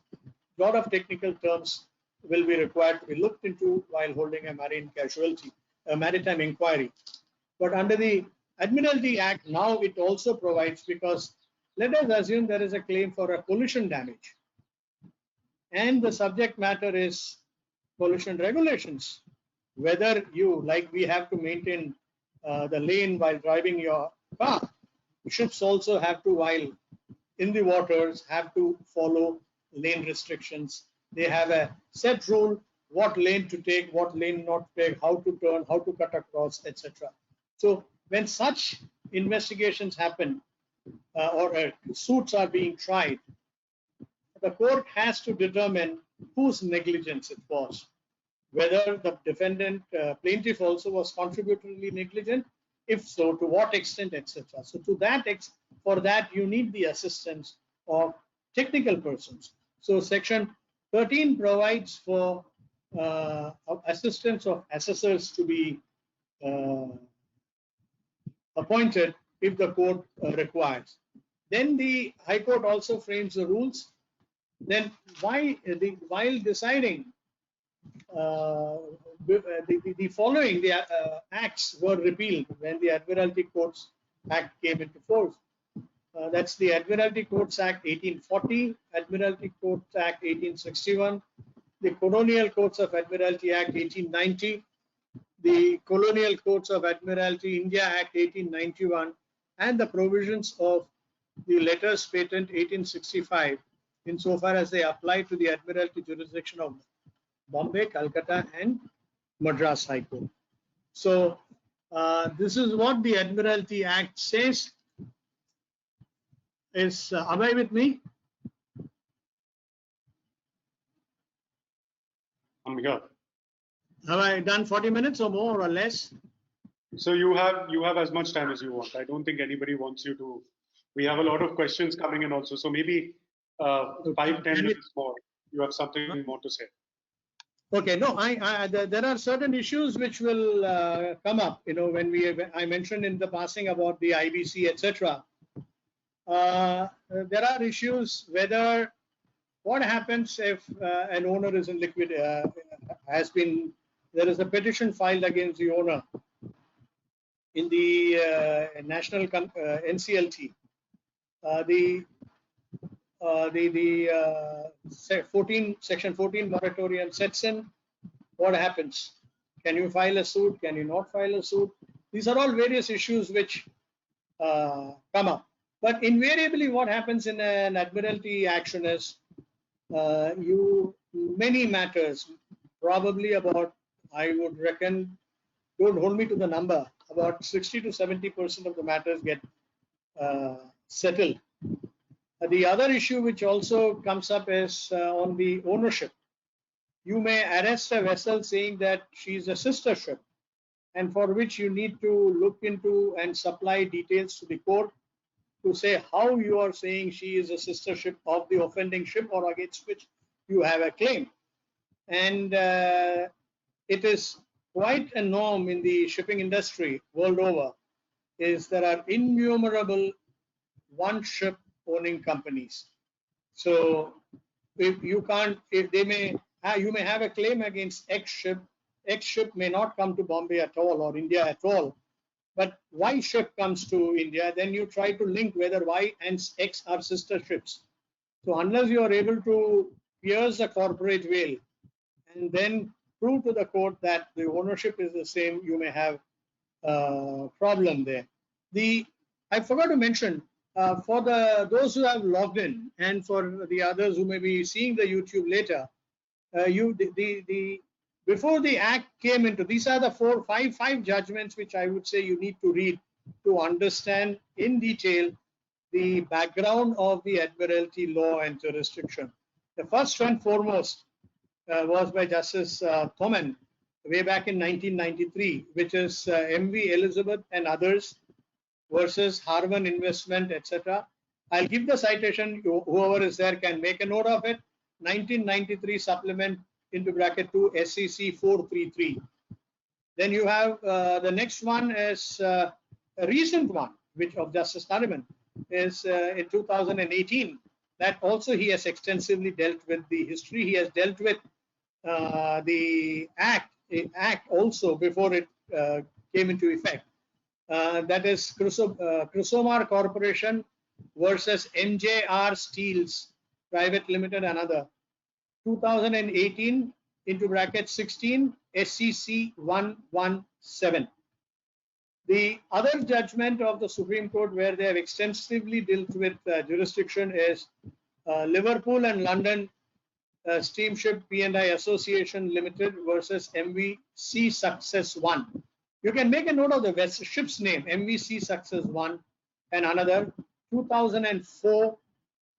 a lot of technical terms will be required to be looked into while holding a marine casualty, a maritime inquiry. But under the Admiralty Act, now it also provides, because let us assume there is a claim for a collision damage, and the subject matter is pollution regulations. Whether you, like we have to maintain the lane while driving your car, ships also have to, while in the waters, have to follow lane restrictions. They have a set rule, what lane to take, what lane not to take, how to turn, how to cut across, etc. So when such investigations happen or suits are being tried, the court has to determine whose negligence it was, whether the defendant, plaintiff also was contributory negligent, if so, to what extent, etc. So to that for that you need the assistance of technical persons. So Section 13 provides for assistance of assessors to be appointed if the court requires. Then the High Court also frames the rules. Then while deciding the following, the acts were repealed when the Admiralty Courts Act came into force. That's the Admiralty Courts Act 1840, Admiralty Courts Act 1861, the Colonial Courts of Admiralty Act 1890, the Colonial Courts of Admiralty India Act 1891, and the provisions of the Letters Patent 1865, insofar as they apply to the Admiralty jurisdiction of Bombay, Calcutta, and Madras High Court. So this is what the Admiralty Act says. Is Abhay with me? I'm here. Have I done 40 minutes or more or less? So you have as much time as you want. I don't think anybody wants you to. We have a lot of questions coming in also. So maybe 5-10 minutes more. You have something more to say. Okay, no, there are certain issues which will come up. You know, when I mentioned in the passing about the IBC, etc. There are issues whether what happens if an owner is in liquid, there is a petition filed against the owner in the national NCLT. Section 14 moratorium sets in. What happens? Can you file a suit? Can you not file a suit? These are all various issues which come up. But invariably, what happens in an Admiralty action is many matters, probably about, I would reckon, don't hold me to the number, about 60 to 70% of the matters get settled. The other issue which also comes up is on the ownership. You may arrest a vessel saying that she's a sister ship, and for which you need to look into and supply details to the court to say how you are saying she is a sister ship of the offending ship or against which you have a claim. And it is quite a norm in the shipping industry world over, is there are innumerable one ship owning companies. So if you can't, you may have a claim against X ship may not come to Bombay at all or India at all, but Y ship comes to India, then you try to link whether Y and X are sister ships. So unless you are able to pierce the corporate veil and then prove to the court that the ownership is the same, you may have a problem there. I forgot to mention, for those who have logged in and for the others who may be seeing the YouTube later, before the act came into, these are the five judgments which I would say you need to read to understand in detail the background of the Admiralty law and jurisdiction. The first and foremost was by Justice Thoman way back in 1993, which is MV Elizabeth and others versus Harman Investment, etc. I'll give the citation. Whoever is there can make a note of it. 1993 supplement into bracket 2 SEC 433. Then you have the next one is a recent one, which of Justice Harman is in 2018. That also he has extensively dealt with the history. He has dealt with the act also before it came into effect. That is Chrysomar Corporation versus MJR Steels Private Limited, another 2018 into bracket 16 SEC 117. The other judgment of the Supreme Court where they have extensively dealt with jurisdiction is Liverpool and London Steamship P&I Association Limited versus MVC Success 1. You can make a note of the ship's name, MVC Success 1, and another 2004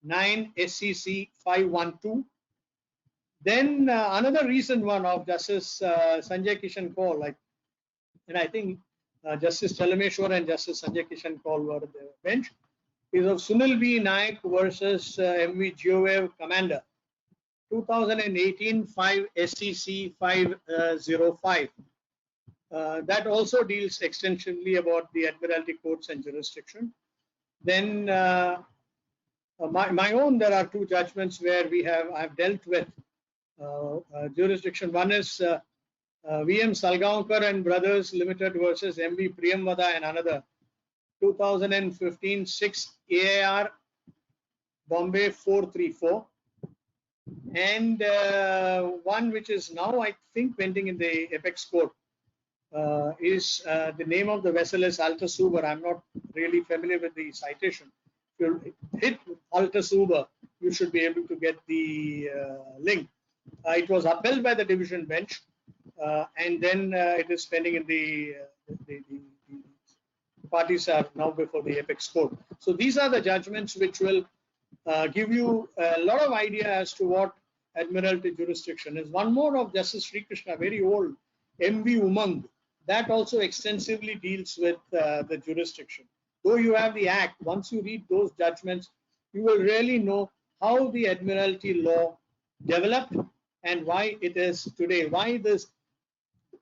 9 SEC 512. Then another recent one of Justice Sanjay Kishan Kaul, and I think Justice Chalameshwar and Justice Sanjay Kishan Kaul were at the bench, is of Sunil B. Naik versus MV Geowev Commander, 2018 5 SEC 505. That also deals extensively about the Admiralty courts and jurisdiction. Then My own, there are two judgments where I've dealt with jurisdiction. One is VM Salgaonkar and Brothers Limited versus MV Priyamvada and another 2015 6 AIR Bombay 434, and one which is now I think pending in the apex court is the name of the vessel is Altus Uber. I'm not really familiar with the citation. If you hit Altus Uber, you should be able to get the link. It was upheld by the division bench, and then it is pending in the parties are now before the apex court. So these are the judgments which will give you a lot of idea as to what Admiralty jurisdiction is. One more of Justice Sri Krishna, very old, MV Umang, that also extensively deals with the jurisdiction. Though you have the Act, once you read those judgments, you will really know how the Admiralty law developed and why it is today, why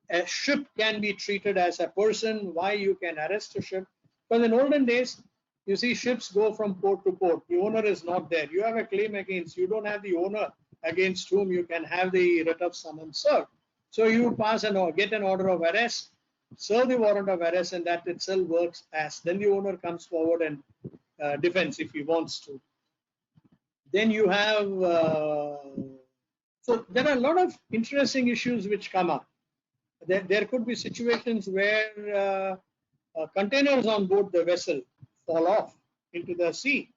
a ship can be treated as a person, why you can arrest a ship. Because in olden days, you see ships go from port to port. The owner is not there. You have a claim against, you don't have the owner against whom you can have the writ of summons served. So you pass get an order of arrest, serve the warrant of arrest, and that itself works as, then the owner comes forward and defends if he wants to. Then you have, so there are a lot of interesting issues which come up. There could be situations where containers on board the vessel fall off into the sea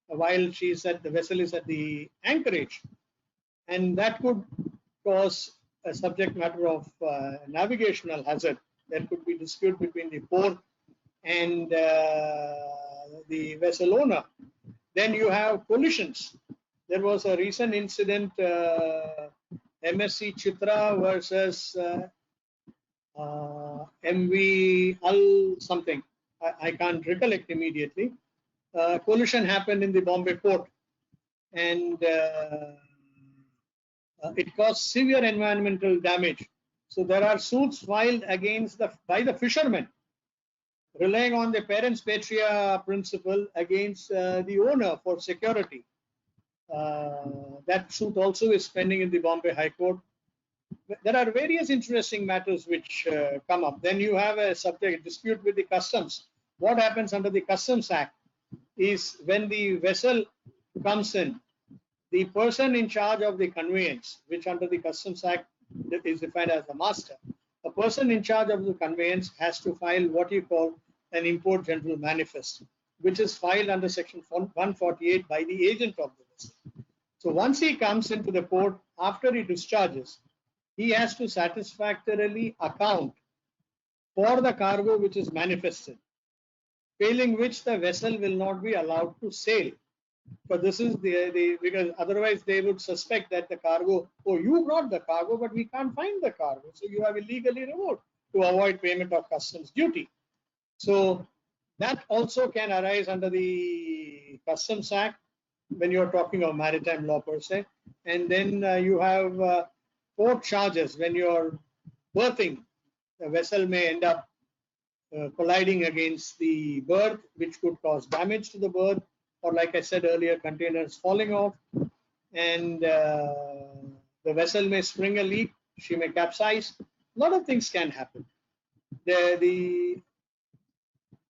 while the vessel is at the anchorage, and that could cause a subject matter of navigational hazard. There could be dispute between the port and the vessel owner. Then you have collisions. There was a recent incident, MSC Chitra versus MV Al something. I can't recollect immediately. Collision happened in the Bombay port, and it caused severe environmental damage. So there are suits filed against by the fishermen, relying on the parens patria principle against the owner for security. That suit also is pending in the Bombay High Court. There are various interesting matters which come up. Then you have a dispute with the customs. What happens under the Customs Act is when the vessel comes in, the person in charge of the conveyance, which under the Customs Act is defined as the master, a person in charge of the conveyance has to file what you call an import general manifest, which is filed under section 148 by the agent of the vessel. So once he comes into the port, after he discharges, he has to satisfactorily account for the cargo which is manifested, failing which the vessel will not be allowed to sail. But this is because otherwise they would suspect that the cargo, oh, you brought the cargo, but we can't find the cargo. So you have illegally removed to avoid payment of customs duty. So that also can arise under the Customs Act when you're talking of maritime law per se. And then you have port charges. When you're berthing, the vessel may end up colliding against the berth, which could cause damage to the berth, or like I said earlier, containers falling off, and the vessel may spring a leak, she may capsize. A lot of things can happen.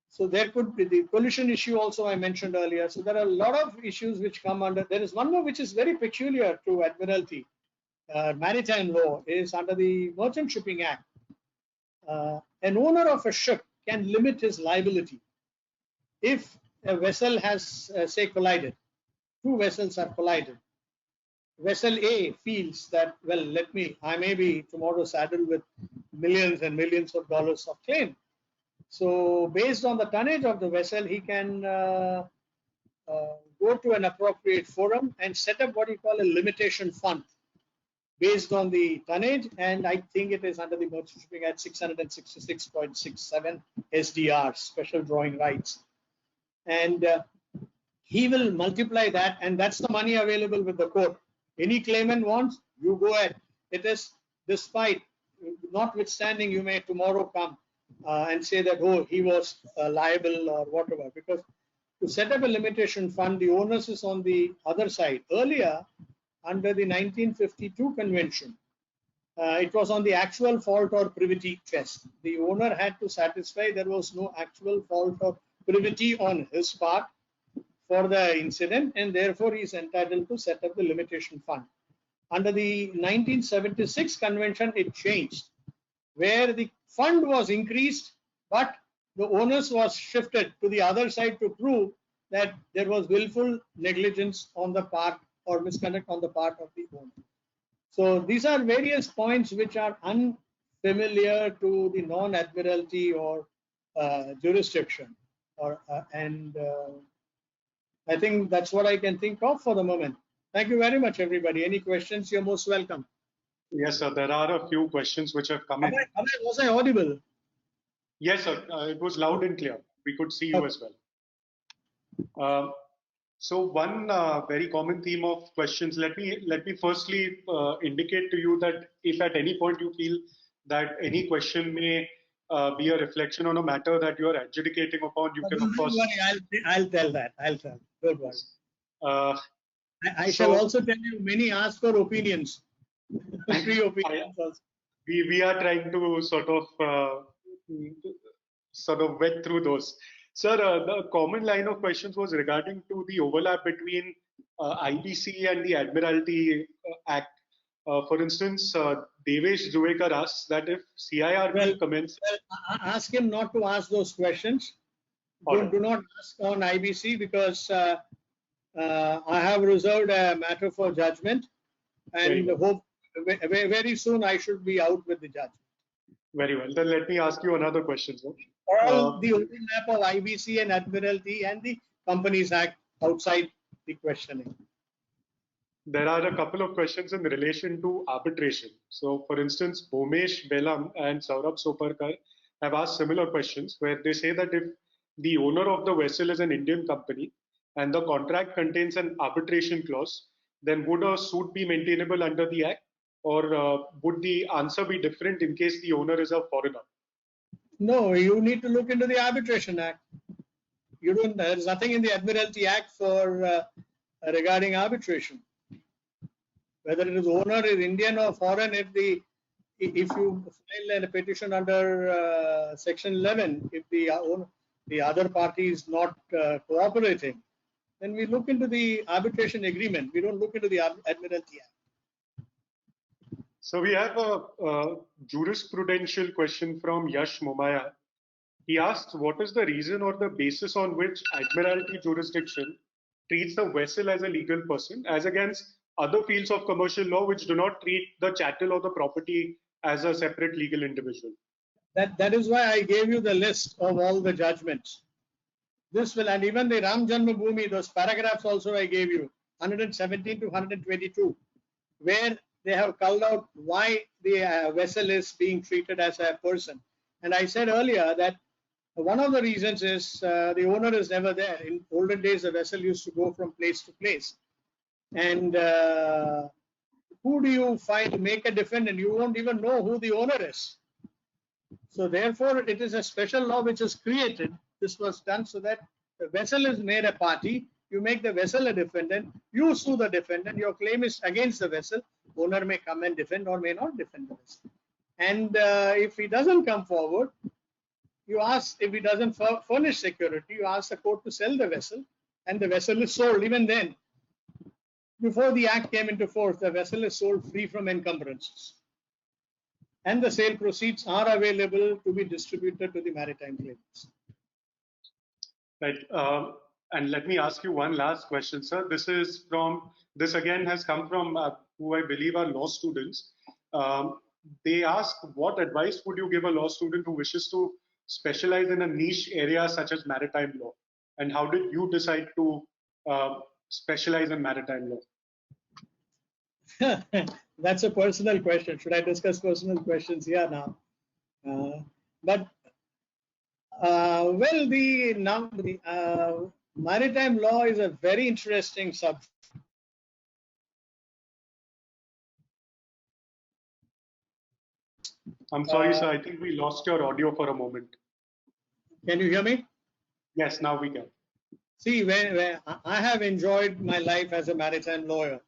So there could be the collision issue also I mentioned earlier. So there are a lot of issues which come under. There is one more which is very peculiar to Admiralty. Maritime law is under the Merchant Shipping Act. An owner of a ship can limit his liability if a vessel has, say, collided. Two vessels are collided. Vessel A feels that, well, I may be tomorrow saddled with millions and millions of dollars of claim. So based on the tonnage of the vessel, he can go to an appropriate forum and set up what you call a limitation fund based on the tonnage, and I think it is under the Merchant Shipping Act 666.67 SDR, special drawing rights. And he will multiply that, and that's the money available with the court. Any claimant wants, you go ahead. It is despite, notwithstanding, you may tomorrow come and say that, oh, he was liable or whatever, because to set up a limitation fund, the onus is on the other side. Earlier, under the 1952 convention, it was on the actual fault or privity test. The owner had to satisfy there was no actual fault or privity on his part for the incident, and therefore he is entitled to set up the limitation fund. Under the 1976 convention, it changed, where the fund was increased, but the onus was shifted to the other side to prove that there was willful negligence on the part or misconduct on the part of the owner. So these are various points which are unfamiliar to the non-admiralty or jurisdiction. I think that's what I can think of for the moment. Thank you very much, everybody. Any questions? You're most welcome. Yes, sir. There are a few questions which have come in. Was I audible? Yes, sir. It was loud and clear. We could see you as well. So one very common theme of questions. Let me firstly indicate to you that if at any point you feel that any question may be a reflection on a matter that you are adjudicating upon, you can of course. I'll tell that. I'll tell. Don't worry. I shall also tell you many ask for opinions. Free opinions also. We are trying to sort of vet through those. Sir, the common line of questions was regarding to the overlap between IBC and the Admiralty Act. For instance, Devesh Juvekar asks that if CIR will commence... Well, ask him not to ask those questions. Do not ask on IBC because I have reserved a matter for judgment and hope very soon I should be out with the judgment. Very well. Then let me ask you another question, sir. All the overlap of IBC and Admiralty and the Companies Act outside the questioning. There are a couple of questions in relation to arbitration. So, for instance, Bhomesh Belam and Saurabh Soparkar have asked similar questions where they say that if the owner of the vessel is an Indian company and the contract contains an arbitration clause, then would a suit be maintainable under the Act? Or would the answer be different in case the owner is a foreigner? No, you need to look into the Arbitration Act. There's nothing in the Admiralty Act for regarding arbitration. Whether it is owner is Indian or foreign, if you file a petition under Section 11, if the other party is not cooperating, then we look into the arbitration agreement. We don't look into the Admiralty Act. So we have a jurisprudential question from Yash Momaya. He asks, what is the reason or the basis on which Admiralty jurisdiction treats the vessel as a legal person as against other fields of commercial law which do not treat the chattel or the property as a separate legal individual? That is why I gave you the list of all the judgments. This will, and even the Ram Janmabhoomi, those paragraphs also I gave you, 117 to 122, where they have called out why the vessel is being treated as a person. And I said earlier that one of the reasons is the owner is never there. In olden days, the vessel used to go from place to place. And who do you find make a defendant? You won't even know who the owner is. So therefore, it is a special law which is created. This was done so that the vessel is made a party. You make the vessel a defendant. You sue the defendant. Your claim is against the vessel. Owner may come and defend or may not defend the vessel. And if he doesn't come forward, you ask, if he doesn't furnish security, you ask the court to sell the vessel, and the vessel is sold. Even then, before the act came into force, the vessel is sold free from encumbrances. And the sale proceeds are available to be distributed to the maritime claimants. Right. And let me ask you one last question, sir. This again has come from who I believe are law students. They ask, what advice would you give a law student who wishes to specialize in a niche area such as maritime law? And how did you decide to specialize in maritime law? That's a personal question. Should I discuss personal questions here now? Well, the maritime law is a very interesting subject. I'm sorry, sir. I think we lost your audio for a moment. Can you hear me? Yes, now we can. See, when I have enjoyed my life as a maritime lawyer.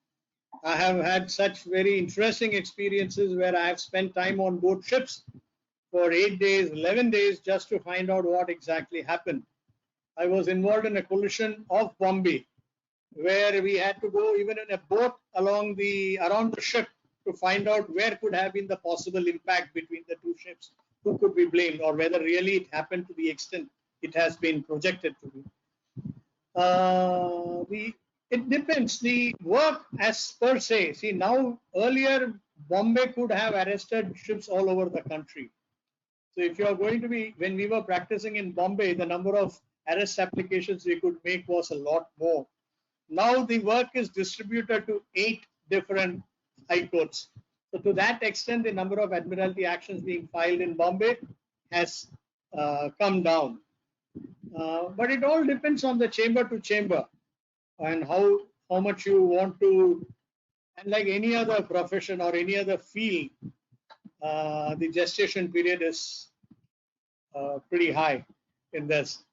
I have had such very interesting experiences where I have spent time on board ships for 8 days, 11 days, just to find out what exactly happened. I was involved in a collision off Bombay, where we had to go even in a boat around the ship to find out where could have been the possible impact between the two ships, who could be blamed, or whether really it happened to the extent it has been projected to be. It depends. The work as per se. See, now earlier Bombay could have arrested ships all over the country. So if you are going to be, when we were practicing in Bombay, the number of arrest applications we could make was a lot more. Now the work is distributed to 8 different high courts. So to that extent, the number of Admiralty actions being filed in Bombay has come down. But it all depends on the chamber to chamber and how much you want to. And like any other profession or any other field, the gestation period is pretty high in this.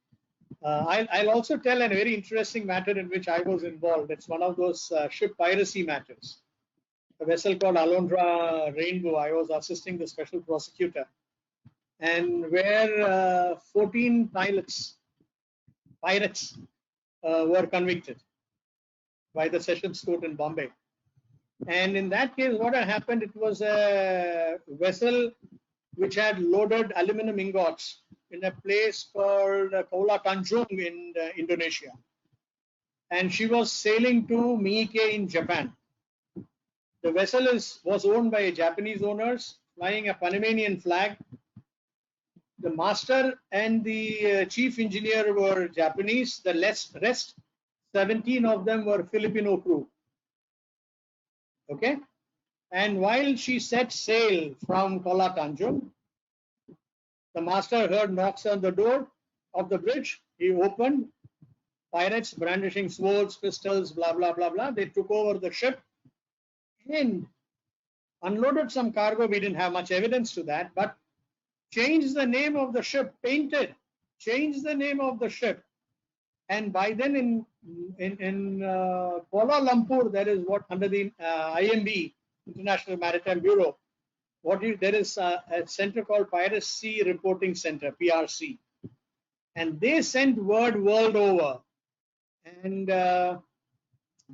I'll also tell a very interesting matter in which I was involved. It's one of those ship piracy matters. A vessel called Alondra Rainbow. I was assisting the special prosecutor, and where 14 pirates were convicted by the Sessions Court in Bombay. And in that case, what had happened, it was a vessel which had loaded aluminum ingots in a place called Kuala Tanjung in Indonesia. And she was sailing to Miike in Japan. The vessel was owned by Japanese owners, flying a Panamanian flag. The master and the chief engineer were Japanese. The rest, 17 of them, were Filipino crew. Okay? And while she set sail from Kuala Tanjung, the master heard knocks on the door of the bridge. He opened. Pirates brandishing swords, pistols, blah, blah, blah, blah. They took over the ship and unloaded some cargo. We didn't have much evidence to that, but changed the name of the ship, changed the name of the ship. And by then in Kuala Lumpur, there is what under the IMB, International Maritime Bureau, there is a center called Piracy Reporting Center, PRC. And they sent word world over and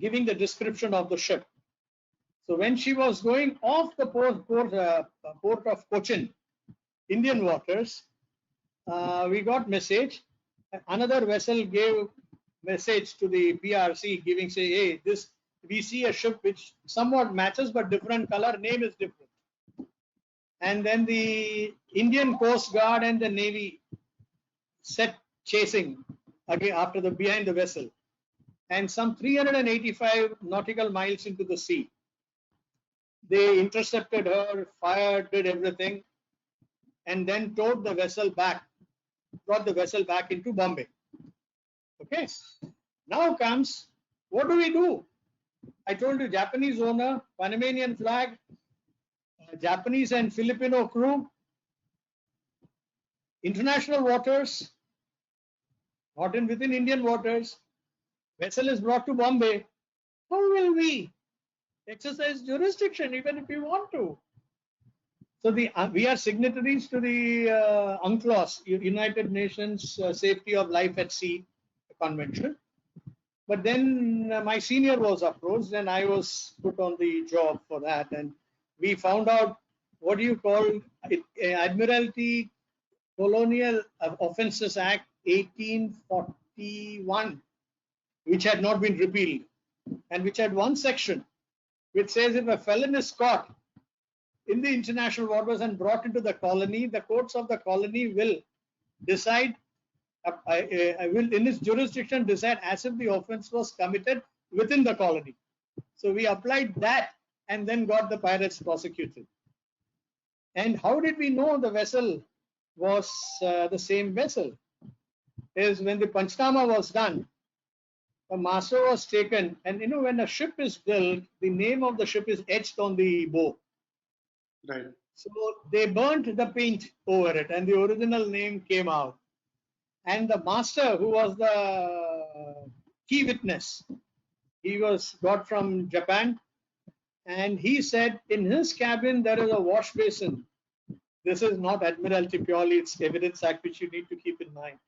giving the description of the ship. So when she was going off the port of Cochin, Indian waters, we got message. Another vessel gave message to the PRC giving, say, hey, we see a ship which somewhat matches but different color, name is different. And then the Indian Coast Guard and the Navy set chasing again behind the vessel. And some 385 nautical miles into the sea, they intercepted her, fired, did everything, and then towed the vessel back, brought the vessel back into Bombay. Okay. Now comes, what do we do? I told you, Japanese owner, Panamanian flag, Japanese and Filipino crew, international waters, not within Indian waters. Vessel is brought to Bombay. How will we exercise jurisdiction even if we want to? So we are signatories to the UNCLOS, United Nations Safety of Life at Sea Convention. But then my senior was approached and I was put on the job for that. And we found out, what do you call it, Admiralty Colonial Offences Act 1841, which had not been repealed, and which had one section which says if a felon is caught in the international waters and brought into the colony, the courts of the colony will decide, will in its jurisdiction decide as if the offense was committed within the colony. So we applied that and then got the pirates prosecuted. And how did we know the vessel was the same vessel? Is when the Panchnama was done, the master was taken, and you know, when a ship is built, the name of the ship is etched on the bow. Right. So they burnt the paint over it and the original name came out. And the master, who was the key witness, he was got from Japan, and he said in his cabin there is a wash basin. This is not Admiralty purely, it's Evidence Act, which you need to keep in mind.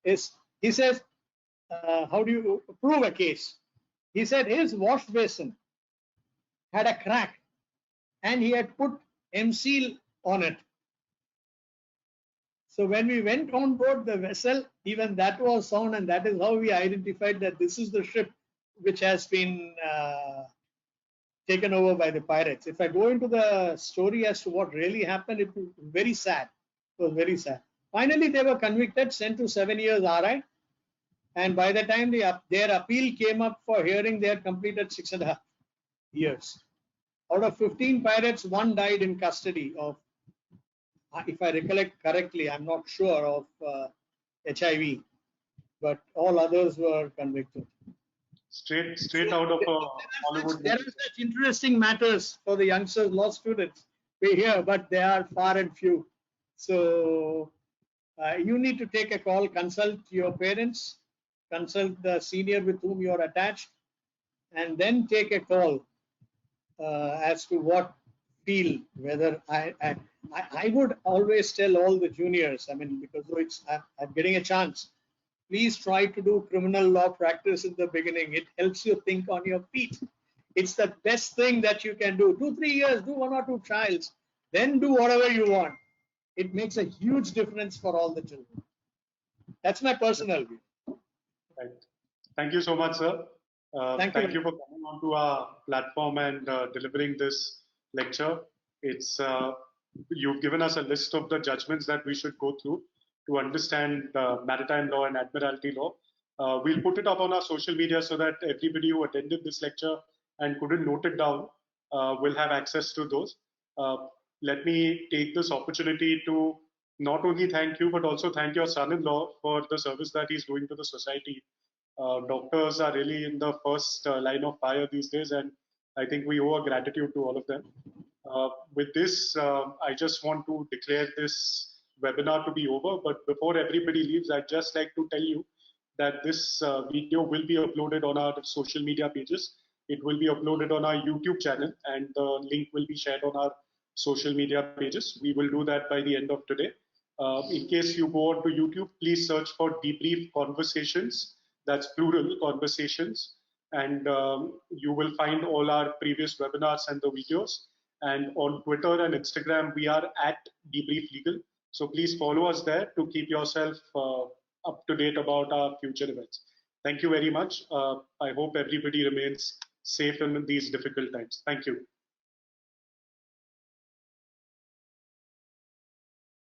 He says, how do you prove a case? He said his wash basin had a crack and he had put M-seal on it. So when we went on board the vessel, even that was found, and that is how we identified that this is the ship which has been taken over by the pirates. If I go into the story as to what really happened, it was very sad. It was very sad. Finally, they were convicted, sent to 7 years RI. And by the time their appeal came up for hearing, they had completed 6.5 years. Out of 15 pirates, 1 died in custody of, if I recollect correctly, I'm not sure, of HIV, but all others were convicted. Straight out of Hollywood. There are such interesting matters for the youngsters, law students. We hear, but they are far and few. So you need to take a call, consult your parents, consult the senior with whom you are attached, and then take a call as to what feel, whether I would always tell all the juniors, I mean, because I'm getting a chance, please try to do criminal law practice in the beginning. It helps you think on your feet. It's the best thing that you can do. 2-3 years, do 1 or 2 trials, then do whatever you want. It makes a huge difference for all the children. That's my personal view. Right. Thank you so much, sir. Thank you for coming onto our platform and delivering this lecture. It's you've given us a list of the judgments that we should go through to understand maritime law and admiralty law. We'll put it up on our social media so that everybody who attended this lecture and couldn't note it down will have access to those. Let me take this opportunity to not only thank you, but also thank your son-in-law for the service that he's doing to the society. Doctors are really in the first line of fire these days, and I think we owe a gratitude to all of them. With this, I just want to declare this webinar to be over, but before everybody leaves, I'd just like to tell you that this video will be uploaded on our social media pages. It will be uploaded on our YouTube channel, and the link will be shared on our social media pages. We will do that by the end of today. In case you go on to YouTube, please search for Debrief Conversations. That's plural, conversations. And you will find all our previous webinars and the videos. And on Twitter and Instagram, we are at Debrief Legal. So please follow us there to keep yourself up to date about our future events. Thank you very much. I hope everybody remains safe in these difficult times. Thank you.